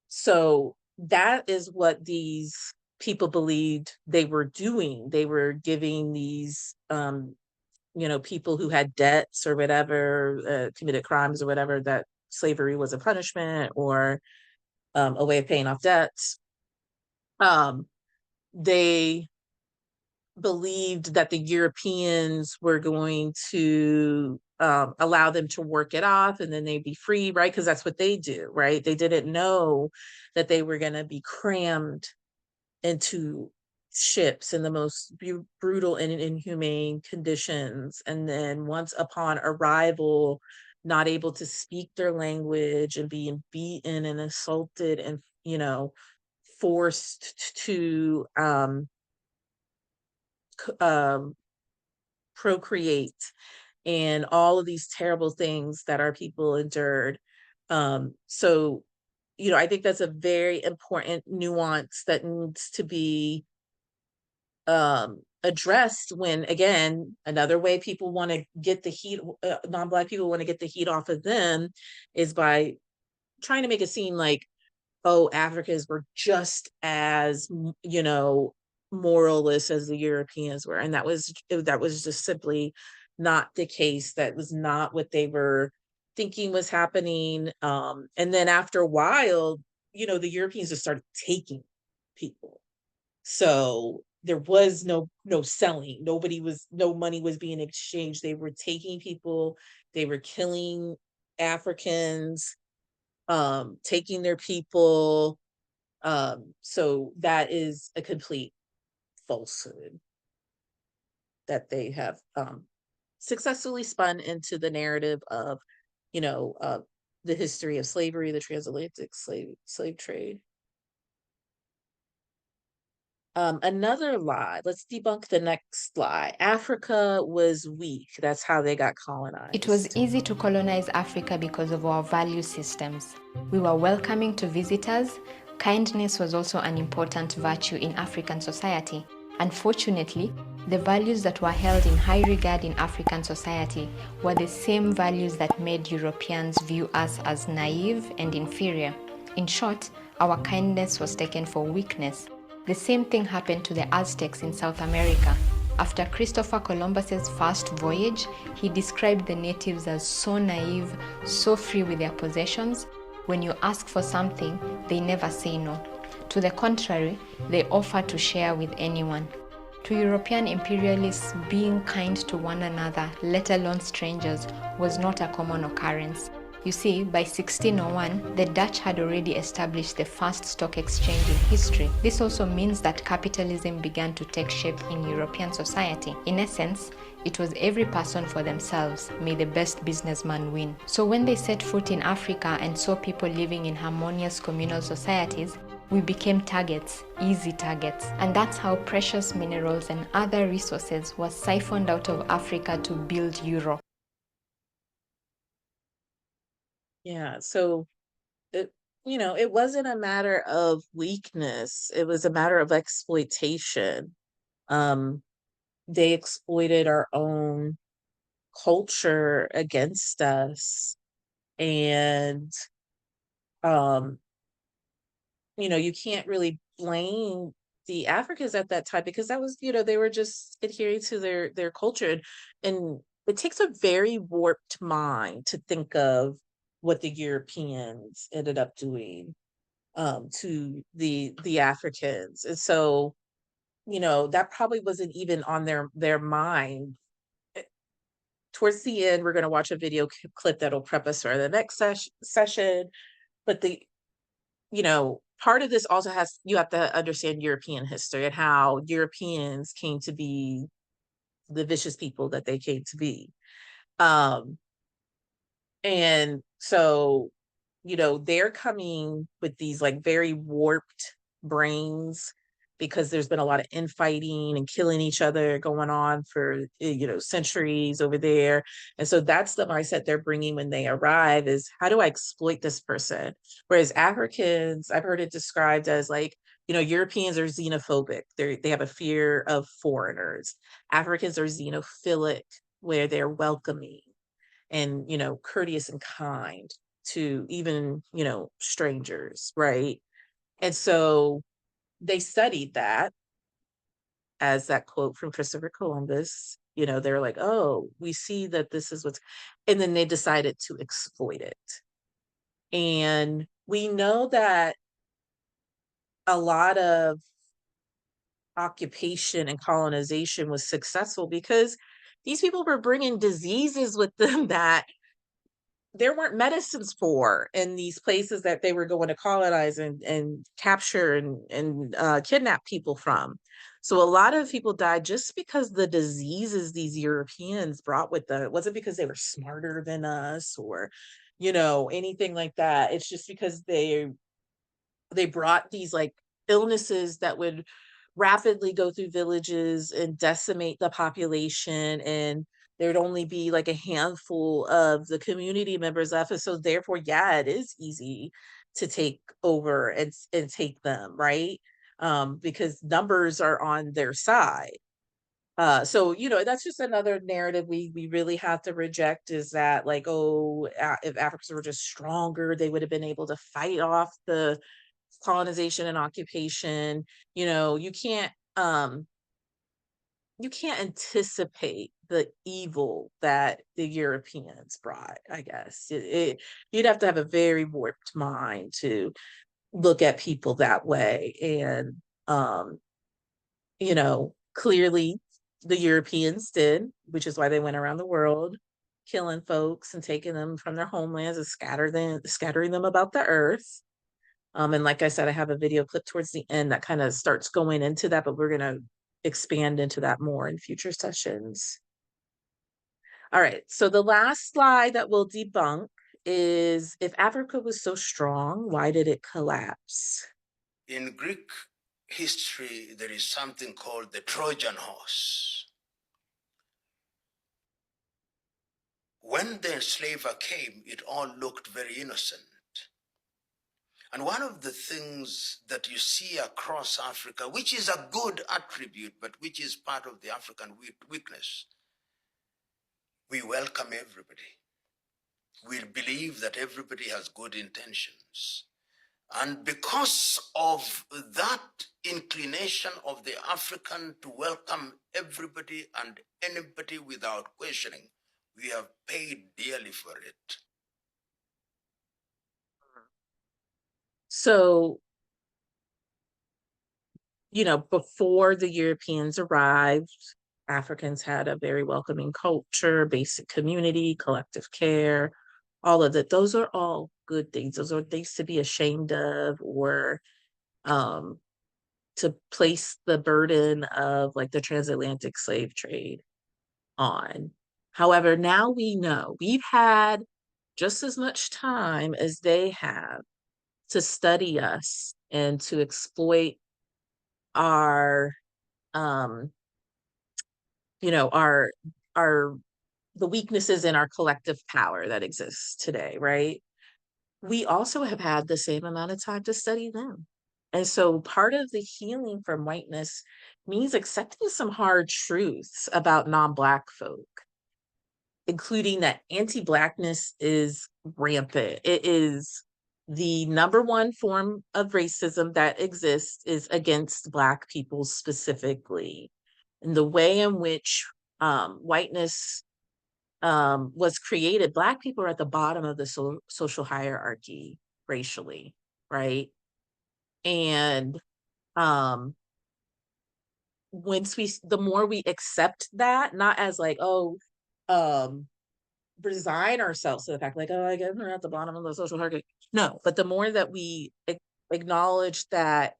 [SPEAKER 1] So that is what these people believed they were doing. They were giving these people who had debts or whatever, committed crimes or whatever, that slavery was a punishment or a way of paying off debts. They believed that the Europeans were going to allow them to work it off and then they'd be free, right? Because that's what they do, right? They didn't know that they were going to be crammed into ships in the most brutal and inhumane conditions. And then once upon arrival, not able to speak their language and being beaten and assaulted and, forced to procreate and all of these terrible things that our people endured. So, I think that's a very important nuance that needs to be addressed when, again, another way people want to get the heat, non-Black people want to get the heat off of them is by trying to make it seem like, oh, Africans were just as, moralist as the Europeans were. And that was just simply not the case. That was not what they were thinking was happening. And then after a while, the Europeans just started taking people. So there was no selling. No money was being exchanged. They were taking people, they were killing Africans, taking their people. So that is a complete falsehood that they have successfully spun into the narrative of, the history of slavery, the transatlantic slave trade. Another lie, let's debunk the next lie. Africa was weak. That's how they got colonized.
[SPEAKER 15] It was easy to colonize Africa because of our value systems. We were welcoming to visitors. Kindness was also an important virtue in African society. Unfortunately, the values that were held in high regard in African society were the same values that made Europeans view us as naive and inferior. In short, our kindness was taken for weakness. The same thing happened to the Aztecs in South America. After Christopher Columbus's first voyage, he described the natives as so naive, so free with their possessions. When you ask for something, they never say no. To the contrary, they offer to share with anyone. To European imperialists, being kind to one another, let alone strangers, was not a common occurrence.
[SPEAKER 18] You see, by 1601, the Dutch had already established the first stock exchange in history. This also means that capitalism began to take shape in European society. In essence, it was every person for themselves, may the best businessman win. So when they set foot in Africa and saw people living in harmonious communal societies, we became targets, easy targets. And that's how precious minerals and other resources were siphoned out of Africa to build Europe.
[SPEAKER 1] Yeah, so it, it wasn't a matter of weakness. It was a matter of exploitation. They exploited our own culture against us. And, um, you can't really blame the Africans at that time because that was, they were just adhering to their culture. And it takes a very warped mind to think of what the Europeans ended up doing to the Africans. And so, that probably wasn't even on their mind. Towards the end, we're going to watch a video clip that'll prep us for the next session. But part of this also you have to understand European history and how Europeans came to be the vicious people that they came to be. And so, they're coming with these like very warped brains because there's been a lot of infighting and killing each other going on for, centuries over there. And so that's the mindset they're bringing when they arrive is how do I exploit this person? Whereas Africans, I've heard it described as like, Europeans are xenophobic. They have a fear of foreigners. Africans are xenophilic, where they're welcoming and courteous and kind to even strangers, right? And so they studied that, as that quote from Christopher Columbus, they're like, oh, we see that this is what's, and then they decided to exploit it. And we know that a lot of occupation and colonization was successful because these people were bringing diseases with them that there weren't medicines for in these places that they were going to colonize and capture and kidnap people from. So a lot of people died just because the diseases these Europeans brought with them. It wasn't because they were smarter than us or, anything like that. It's just because they brought these like illnesses that would rapidly go through villages and decimate the population, and there'd only be like a handful of the community members left. And so therefore, yeah, it is easy to take over and take them, right? Because numbers are on their side. So that's just another narrative we really have to reject, is that like, oh, if Africans were just stronger, they would have been able to fight off the colonization and occupation. You can't anticipate the evil that the Europeans brought, I guess. You'd have to have a very warped mind to look at people that way. And clearly the Europeans did, which is why they went around the world killing folks and taking them from their homelands and scattering them about the earth. And like I said, I have a video clip towards the end that kind of starts going into that, but we're going to expand into that more in future sessions. All right, so the last slide that we'll debunk is, if Africa was so strong, why did it collapse?
[SPEAKER 9] In Greek history, there is something called the Trojan horse. When the enslaver came, it all looked very innocent. And one of the things that you see across Africa, which is a good attribute, but which is part of the African weakness, we welcome everybody. We believe that everybody has good intentions. And because of that inclination of the African to welcome everybody and anybody without questioning, we have paid dearly for it.
[SPEAKER 1] So, before the Europeans arrived, Africans had a very welcoming culture, basic community, collective care, all of that. Those are all good things. Those are things to be ashamed of, or to place the burden of like the transatlantic slave trade on. However, now we know we've had just as much time as they have to study us and to exploit our you know, our the weaknesses in our collective power that exists today, right? We also have had the same amount of time to study them. And so part of the healing from whiteness means accepting some hard truths about non-Black folk, including that anti-Blackness is rampant. It is the number one form of racism that exists is against Black people specifically. And the way in which whiteness was created, Black people are at the bottom of the social hierarchy racially, right? And the more we accept that, not as like, oh, resign ourselves to the fact like, oh, I guess we're at the bottom of the social hierarchy. No, but the more that we acknowledge that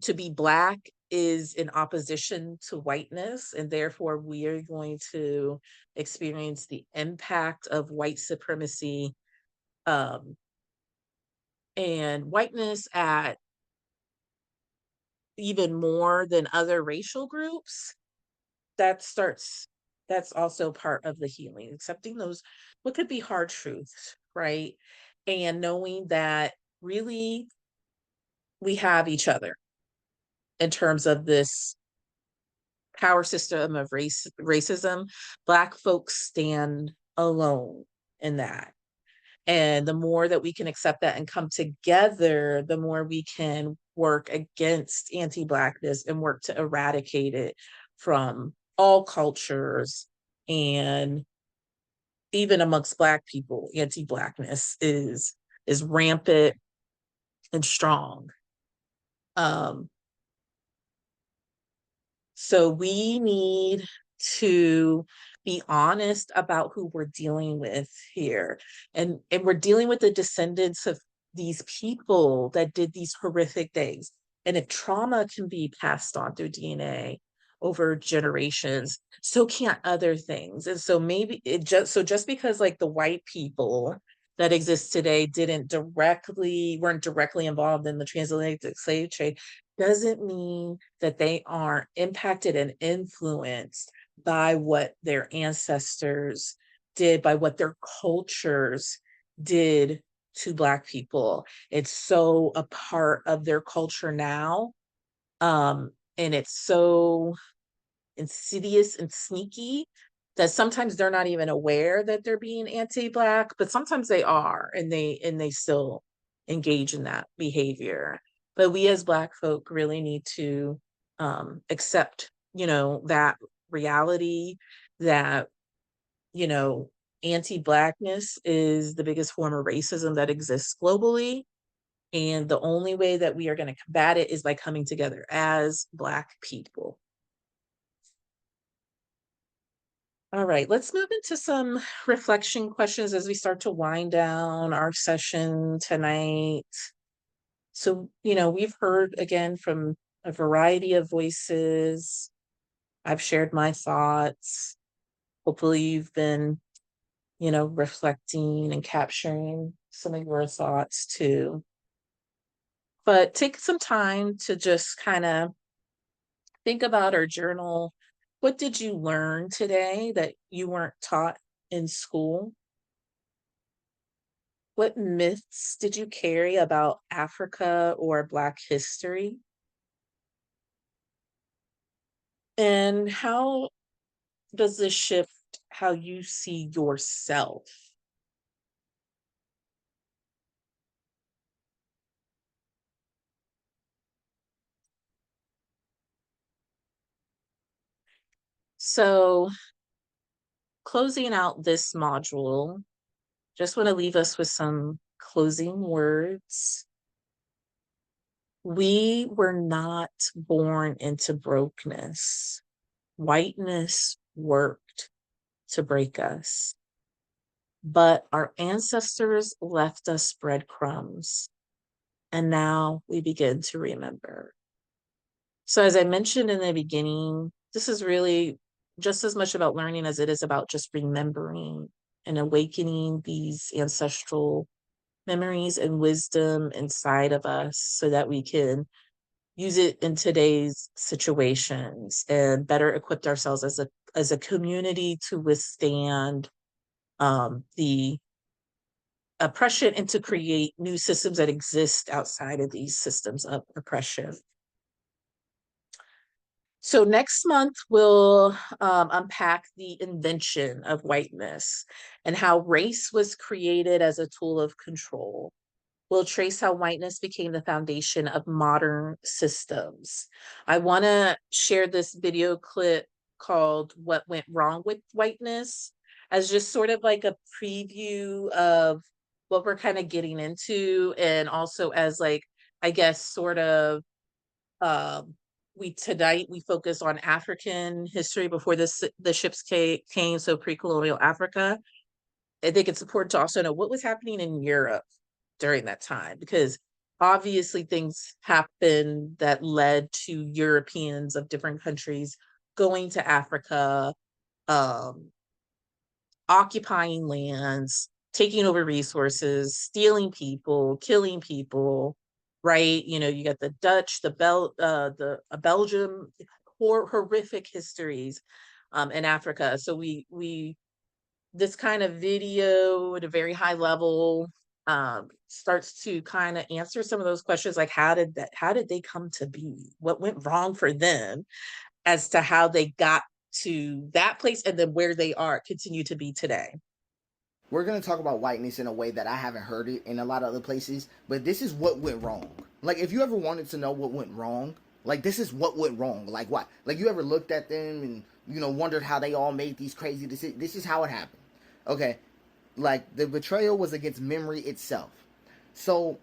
[SPEAKER 1] to be Black is in opposition to whiteness, and therefore we are going to experience the impact of white supremacy and whiteness at even more than other racial groups. That's also part of the healing, accepting those what could be hard truths, right? And knowing that really we have each other in terms of this power system of racism. Black folks stand alone in that. And the more that we can accept that and come together, the more we can work against anti-Blackness and work to eradicate it from all cultures. And even amongst Black people, anti-Blackness is rampant and strong. So we need to be honest about who we're dealing with here. And we're dealing with the descendants of these people that did these horrific things. And if trauma can be passed on through DNA over generations, so can't other things. And so maybe just because like the white people that exist today weren't directly involved in the transatlantic slave trade, doesn't mean that they aren't impacted and influenced by what their ancestors did, by what their cultures did to Black people. It's so a part of their culture now. And it's so insidious and sneaky that sometimes they're not even aware that they're being anti-Black, but sometimes they are, and they still engage in that behavior. But we as Black folk really need to accept, that reality, that, anti-Blackness is the biggest form of racism that exists globally. And the only way that we are going to combat it is by coming together as Black people. All right, let's move into some reflection questions as we start to wind down our session tonight. So, we've heard again from a variety of voices. I've shared my thoughts. Hopefully you've been, reflecting and capturing some of your thoughts too. But take some time to just kind of think about or journal. What did you learn today that you weren't taught in school? What myths did you carry about Africa or Black history? And how does this shift how you see yourself? So, closing out this module, just want to leave us with some closing words. We were not born into brokenness. Whiteness worked to break us. but our ancestors left us breadcrumbs, and now we begin to remember. So as I mentioned in the beginning, this is really just as much about learning as it is about just remembering and awakening these ancestral memories and wisdom inside of us so that we can use it in today's situations and better equip ourselves as a community to withstand the oppression and to create new systems that exist outside of these systems of oppression. So next month, we'll unpack the invention of whiteness and how race was created as a tool of control. We'll trace how whiteness became the foundation of modern systems. I want to share this video clip called What Went Wrong with Whiteness as just sort of like a preview of what we're kind of getting into, and also as like, I guess, sort of tonight we focus on African history before the ships came, so pre-colonial Africa. I think it's important to also know what was happening in Europe during that time, because obviously things happened that led to Europeans of different countries going to Africa, occupying lands, taking over resources, stealing people, killing people, right? You know, you got the Dutch, the Belgium, horrific histories in Africa. So we this kind of video at a very high level starts to kind of answer some of those questions, like how did they come to be? What went wrong for them as to how they got to that place, and then where they continue to be today.
[SPEAKER 19] We're going to talk about whiteness in a way that I haven't heard it in a lot of other places, but this is what went wrong. Like, if you ever wanted to know what went wrong, like, this is what went wrong. Like, what? Like, you ever looked at them and, you know, wondered how they all made these crazy decisions? This is how it happened. Okay? Like, the betrayal was against memory itself. So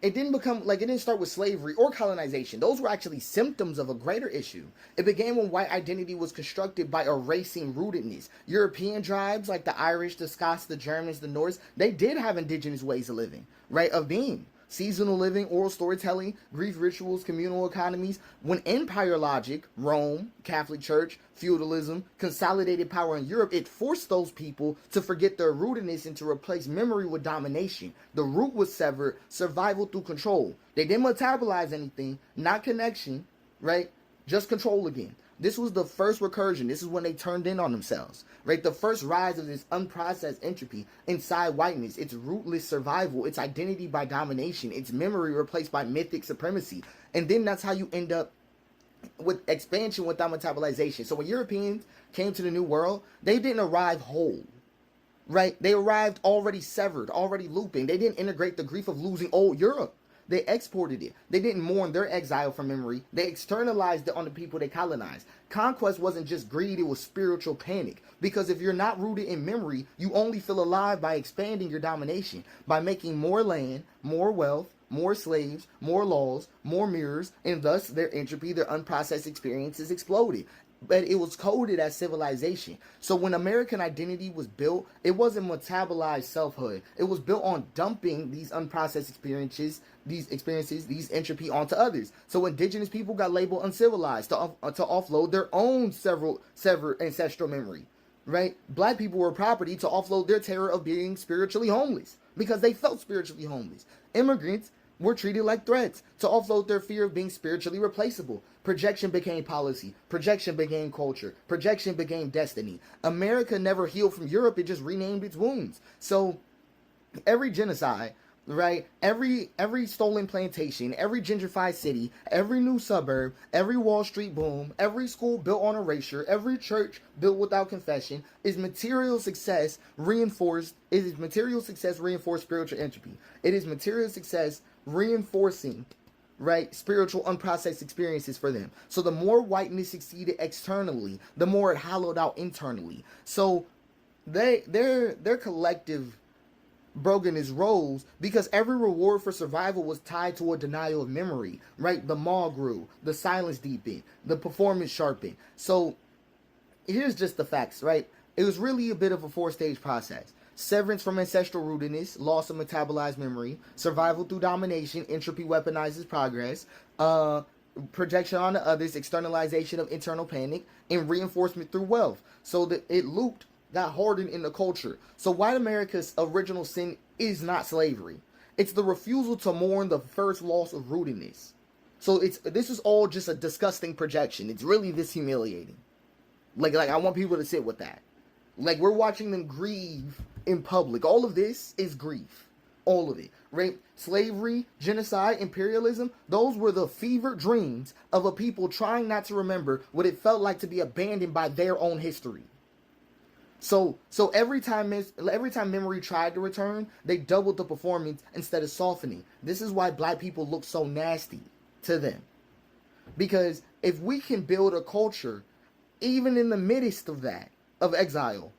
[SPEAKER 19] it didn't start with slavery or colonization. Those were actually symptoms of a greater issue. It began when white identity was constructed by erasing rootedness. European tribes like the Irish, the Scots, the Germans, the Norse, they did have indigenous ways of living, right? Of being. Seasonal living, oral storytelling, grief rituals, communal economies. When empire logic, Rome, Catholic Church, feudalism, consolidated power in Europe, it forced those people to forget their rootedness and to replace memory with domination. The root was severed, survival through control. They didn't metabolize anything, not connection, right? Just control again. This was the first recursion. This is when they turned in on themselves, right? The first rise of this unprocessed entropy inside whiteness. It's rootless survival. It's identity by domination. It's memory replaced by mythic supremacy. And then that's how you end up with expansion without metabolization. So when Europeans came to the New World, they didn't arrive whole, right? They arrived already severed, already looping. They didn't integrate the grief of losing old Europe. They exported it. They didn't mourn their exile from memory. They externalized it on the people they colonized. Conquest wasn't just greed, it was spiritual panic. Because if you're not rooted in memory, you only feel alive by expanding your domination, by making more land, more wealth, more slaves, more laws, more mirrors, and thus their entropy, their unprocessed experiences exploded. But it was coded as civilization. So when American identity was built, it wasn't metabolized selfhood. It was built on dumping these unprocessed experiences, these entropy onto others. So indigenous people got labeled uncivilized to offload their own severed ancestral memory, right? Black people were property to offload their terror of being spiritually homeless because they felt spiritually homeless. Immigrants were treated like threats to offload their fear of being spiritually replaceable. Projection became policy. Projection became culture. Projection became destiny. America never healed from Europe. It just renamed its wounds. So every genocide, right? Every stolen plantation, every gentrified city, every new suburb, every Wall Street boom, every school built on erasure, every church built without confession is material success reinforced. It is material success reinforced spiritual entropy. It is material success reinforcing, right, spiritual unprocessed experiences for them. So the more whiteness succeeded externally, the more it hollowed out internally. So their collective brokenness rose because every reward for survival was tied to a denial of memory, right? The maw grew, the silence deepened, the performance sharpened. So here's just the facts, right? It was really a bit of a 4-stage process. severance from ancestral rootedness, loss of metabolized memory, survival through domination, entropy weaponizes progress, projection on others, externalization of internal panic, and reinforcement through wealth. So that it looped, got hardened in the culture. So white America's original sin is not slavery. It's the refusal to mourn the first loss of rootedness. So this is all just a disgusting projection. It's really this humiliating. Like I want people to sit with that. Like, we're watching them grieve in public. All of this is grief. All of it. Rape, slavery, genocide, imperialism. Those were the fevered dreams of a people trying not to remember what it felt like to be abandoned by their own history. So every time memory tried to return, they doubled the performance instead of softening. This is why black people look so nasty to them. Because if we can build a culture, even in the midst of that, of exile,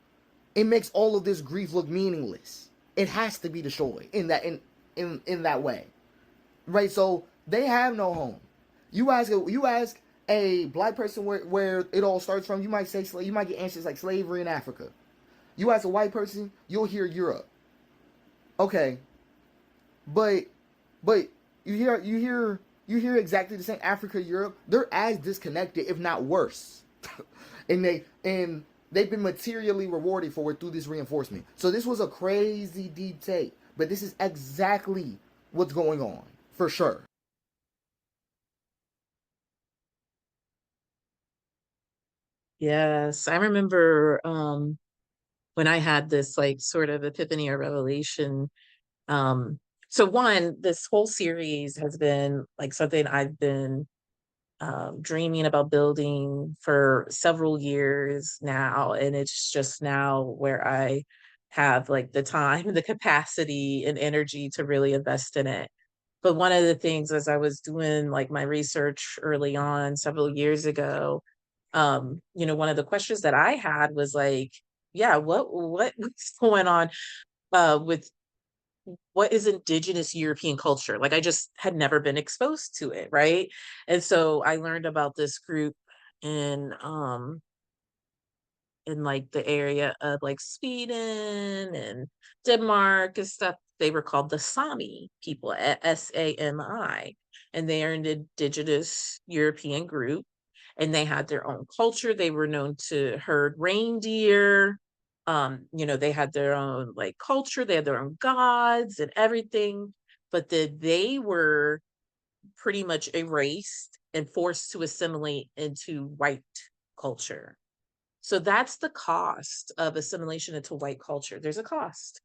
[SPEAKER 19] it makes all of this grief look meaningless. It has to be destroyed in that way, right? So they have no home. You ask a black person where it all starts from. You might say you might get answers like slavery in Africa. You ask a white person, you'll hear Europe. Okay, but you hear exactly the same. Africa, Europe, they're as disconnected, if not worse, and they've been materially rewarded for it through this reinforcement. So this was a crazy deep take, but this is exactly what's going on, for sure.
[SPEAKER 1] Yes, I remember when I had this like sort of epiphany or revelation. So one, this whole series has been like something I've been dreaming about building for several years now, and it's just now where I have like the time, the capacity, and energy to really invest in it. But one of the things as I was doing like my research early on several years ago, one of the questions that I had was like, yeah, what's going on with what is indigenous European culture? Like I just had never been exposed to it, right? And so I learned about this group in like the area of like Sweden and Denmark and stuff. They were called the Sami people, Sami, and they are an indigenous European group, and they had their own culture. They were known to herd reindeer. They had their own like culture, they had their own gods and everything, but they were pretty much erased and forced to assimilate into white culture. So that's the cost of assimilation into white culture. There's a cost.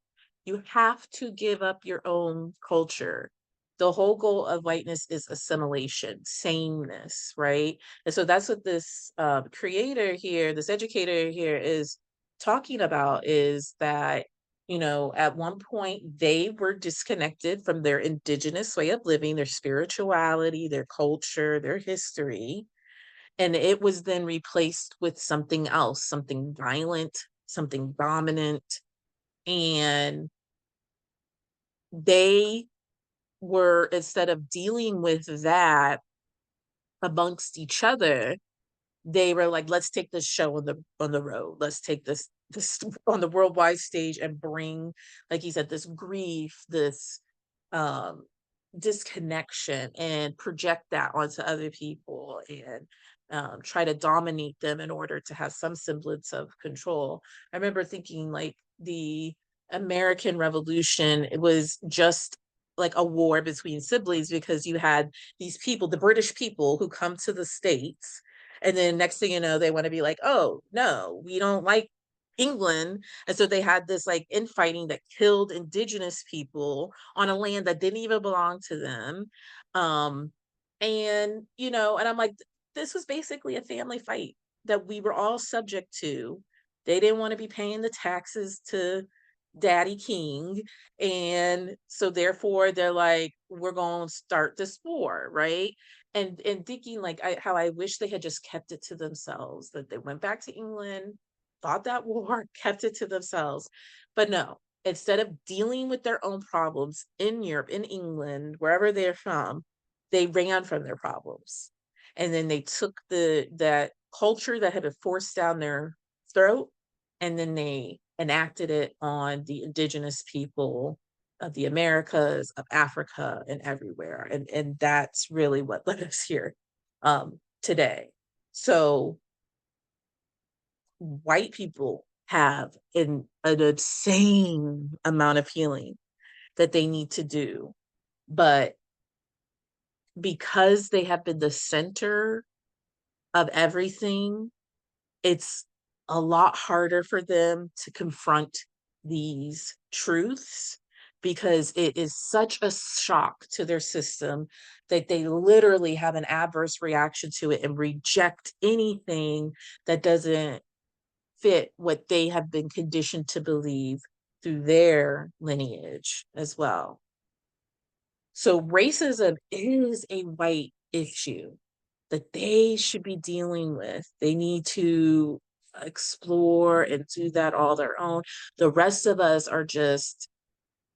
[SPEAKER 1] You have to give up your own culture. The whole goal of whiteness is assimilation, sameness, right? And so that's what this creator here, this educator here is talking about, is that, at one point they were disconnected from their indigenous way of living, their spirituality, their culture, their history, and it was then replaced with something else, something violent, something dominant. And they were, instead of dealing with that amongst each other, they were like, let's take this show on the road. Let's take this on the worldwide stage and bring, like he said, this grief, this um disconnection, and project that onto other people, and try to dominate them in order to have some semblance of control. I remember thinking like the American Revolution, it was just like a war between siblings, because you had these people, the British people, who come to the States, and then next thing you know, they want to be like, oh no, we don't like England. And so they had this like infighting that killed indigenous people on a land that didn't even belong to them. And I'm like, this was basically a family fight that we were all subject to. They didn't want to be paying the taxes to Daddy King. And so therefore they're like, we're going to start this war, right? And thinking like how I wish they had just kept it to themselves, that they went back to England, fought that war, kept it to themselves. But no, instead of dealing with their own problems in Europe, in England, wherever they're from, they ran from their problems. And then they took that culture that had been forced down their throat, and then they enacted it on the indigenous people of the Americas, of Africa, and everywhere. And that's really what led us here today. So white people have an insane amount of healing that they need to do. But because they have been the center of everything, it's a lot harder for them to confront these truths because it is such a shock to their system that they literally have an adverse reaction to it and reject anything that doesn't fit what they have been conditioned to believe through their lineage as well. So racism is a white issue that they should be dealing with. They need to explore and do that all their own. The rest of us are just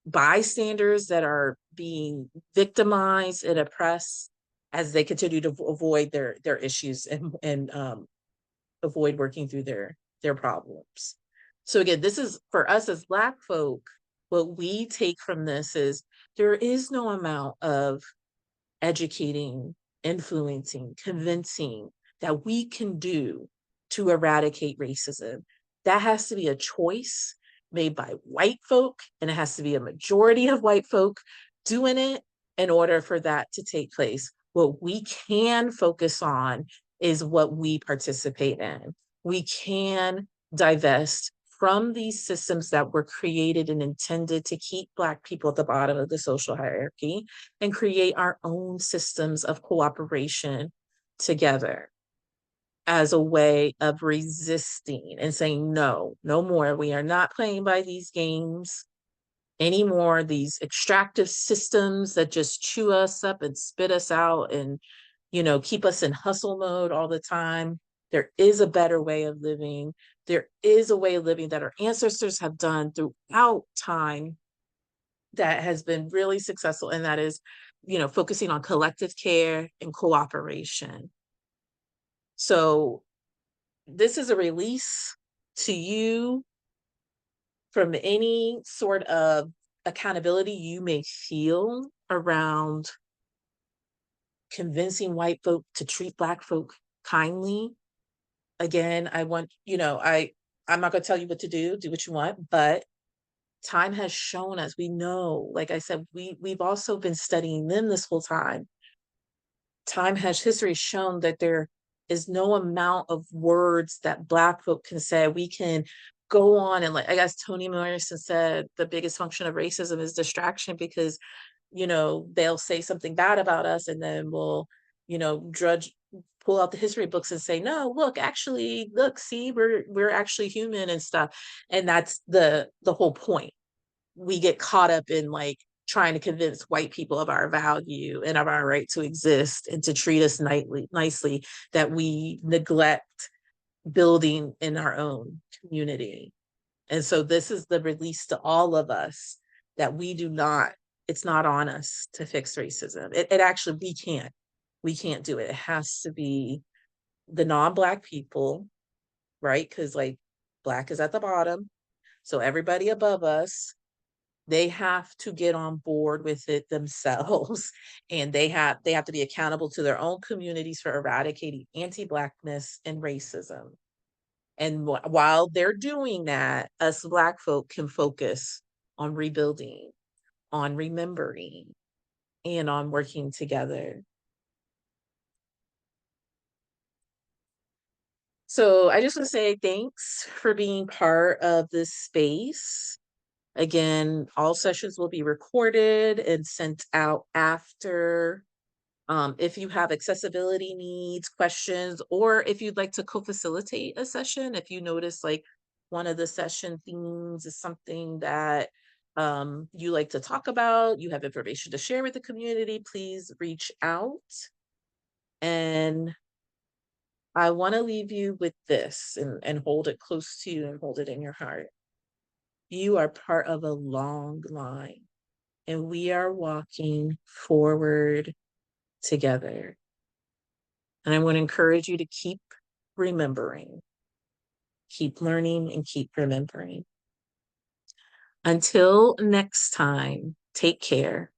[SPEAKER 1] bystanders that are being victimized and oppressed as they continue to avoid their issues and avoid working through their problems. So again, this is for us as Black folk, what we take from this is there is no amount of educating, influencing, convincing that we can do to eradicate racism. That has to be a choice made by white folk, and it has to be a majority of white folk doing it in order for that to take place. What we can focus on is what we participate in. We can divest from these systems that were created and intended to keep Black people at the bottom of the social hierarchy and create our own systems of cooperation together as a way of resisting and saying, no, no more. We are not playing by these games anymore. These extractive systems that just chew us up and spit us out and, keep us in hustle mode all the time. There is a better way of living. There is a way of living that our ancestors have done throughout time that has been really successful, and that is, focusing on collective care and cooperation. So this is a release to you from any sort of accountability you may feel around convincing white folk to treat Black folk kindly. Again, I'm not going to tell you what to do what you want, but time has shown us, we know, like I said, we've also been studying them this whole time. History has shown that there is no amount of words that Black folk can say. We can go on and, like, I guess Toni Morrison said, the biggest function of racism is distraction, because, they'll say something bad about us and then we'll, pull out the history books and say, no, look, see, we're actually human and stuff. And that's the whole point. We get caught up in, like, trying to convince white people of our value and of our right to exist and to treat us nicely, that we neglect building in our own community. And so this is the release to all of us that it's not on us to fix racism. It actually, we can't do it. It has to be the non-Black people, right? Because, like, Black is at the bottom. So everybody above us, they have to get on board with it themselves, and they have to be accountable to their own communities for eradicating anti-Blackness and racism. And while they're doing that, us Black folk can focus on rebuilding, on remembering, and on working together. So I just want to say thanks for being part of this space. Again, all sessions will be recorded and sent out after. If you have accessibility needs, questions, or if you'd like to co-facilitate a session, if you notice, like, one of the session themes is something that you like to talk about, you have information to share with the community, please reach out. And I want to leave you with this and hold it close to you and hold it in your heart. You are part of a long line, and we are walking forward together. And I want to encourage you to keep remembering, keep learning, and keep remembering. Until next time, take care.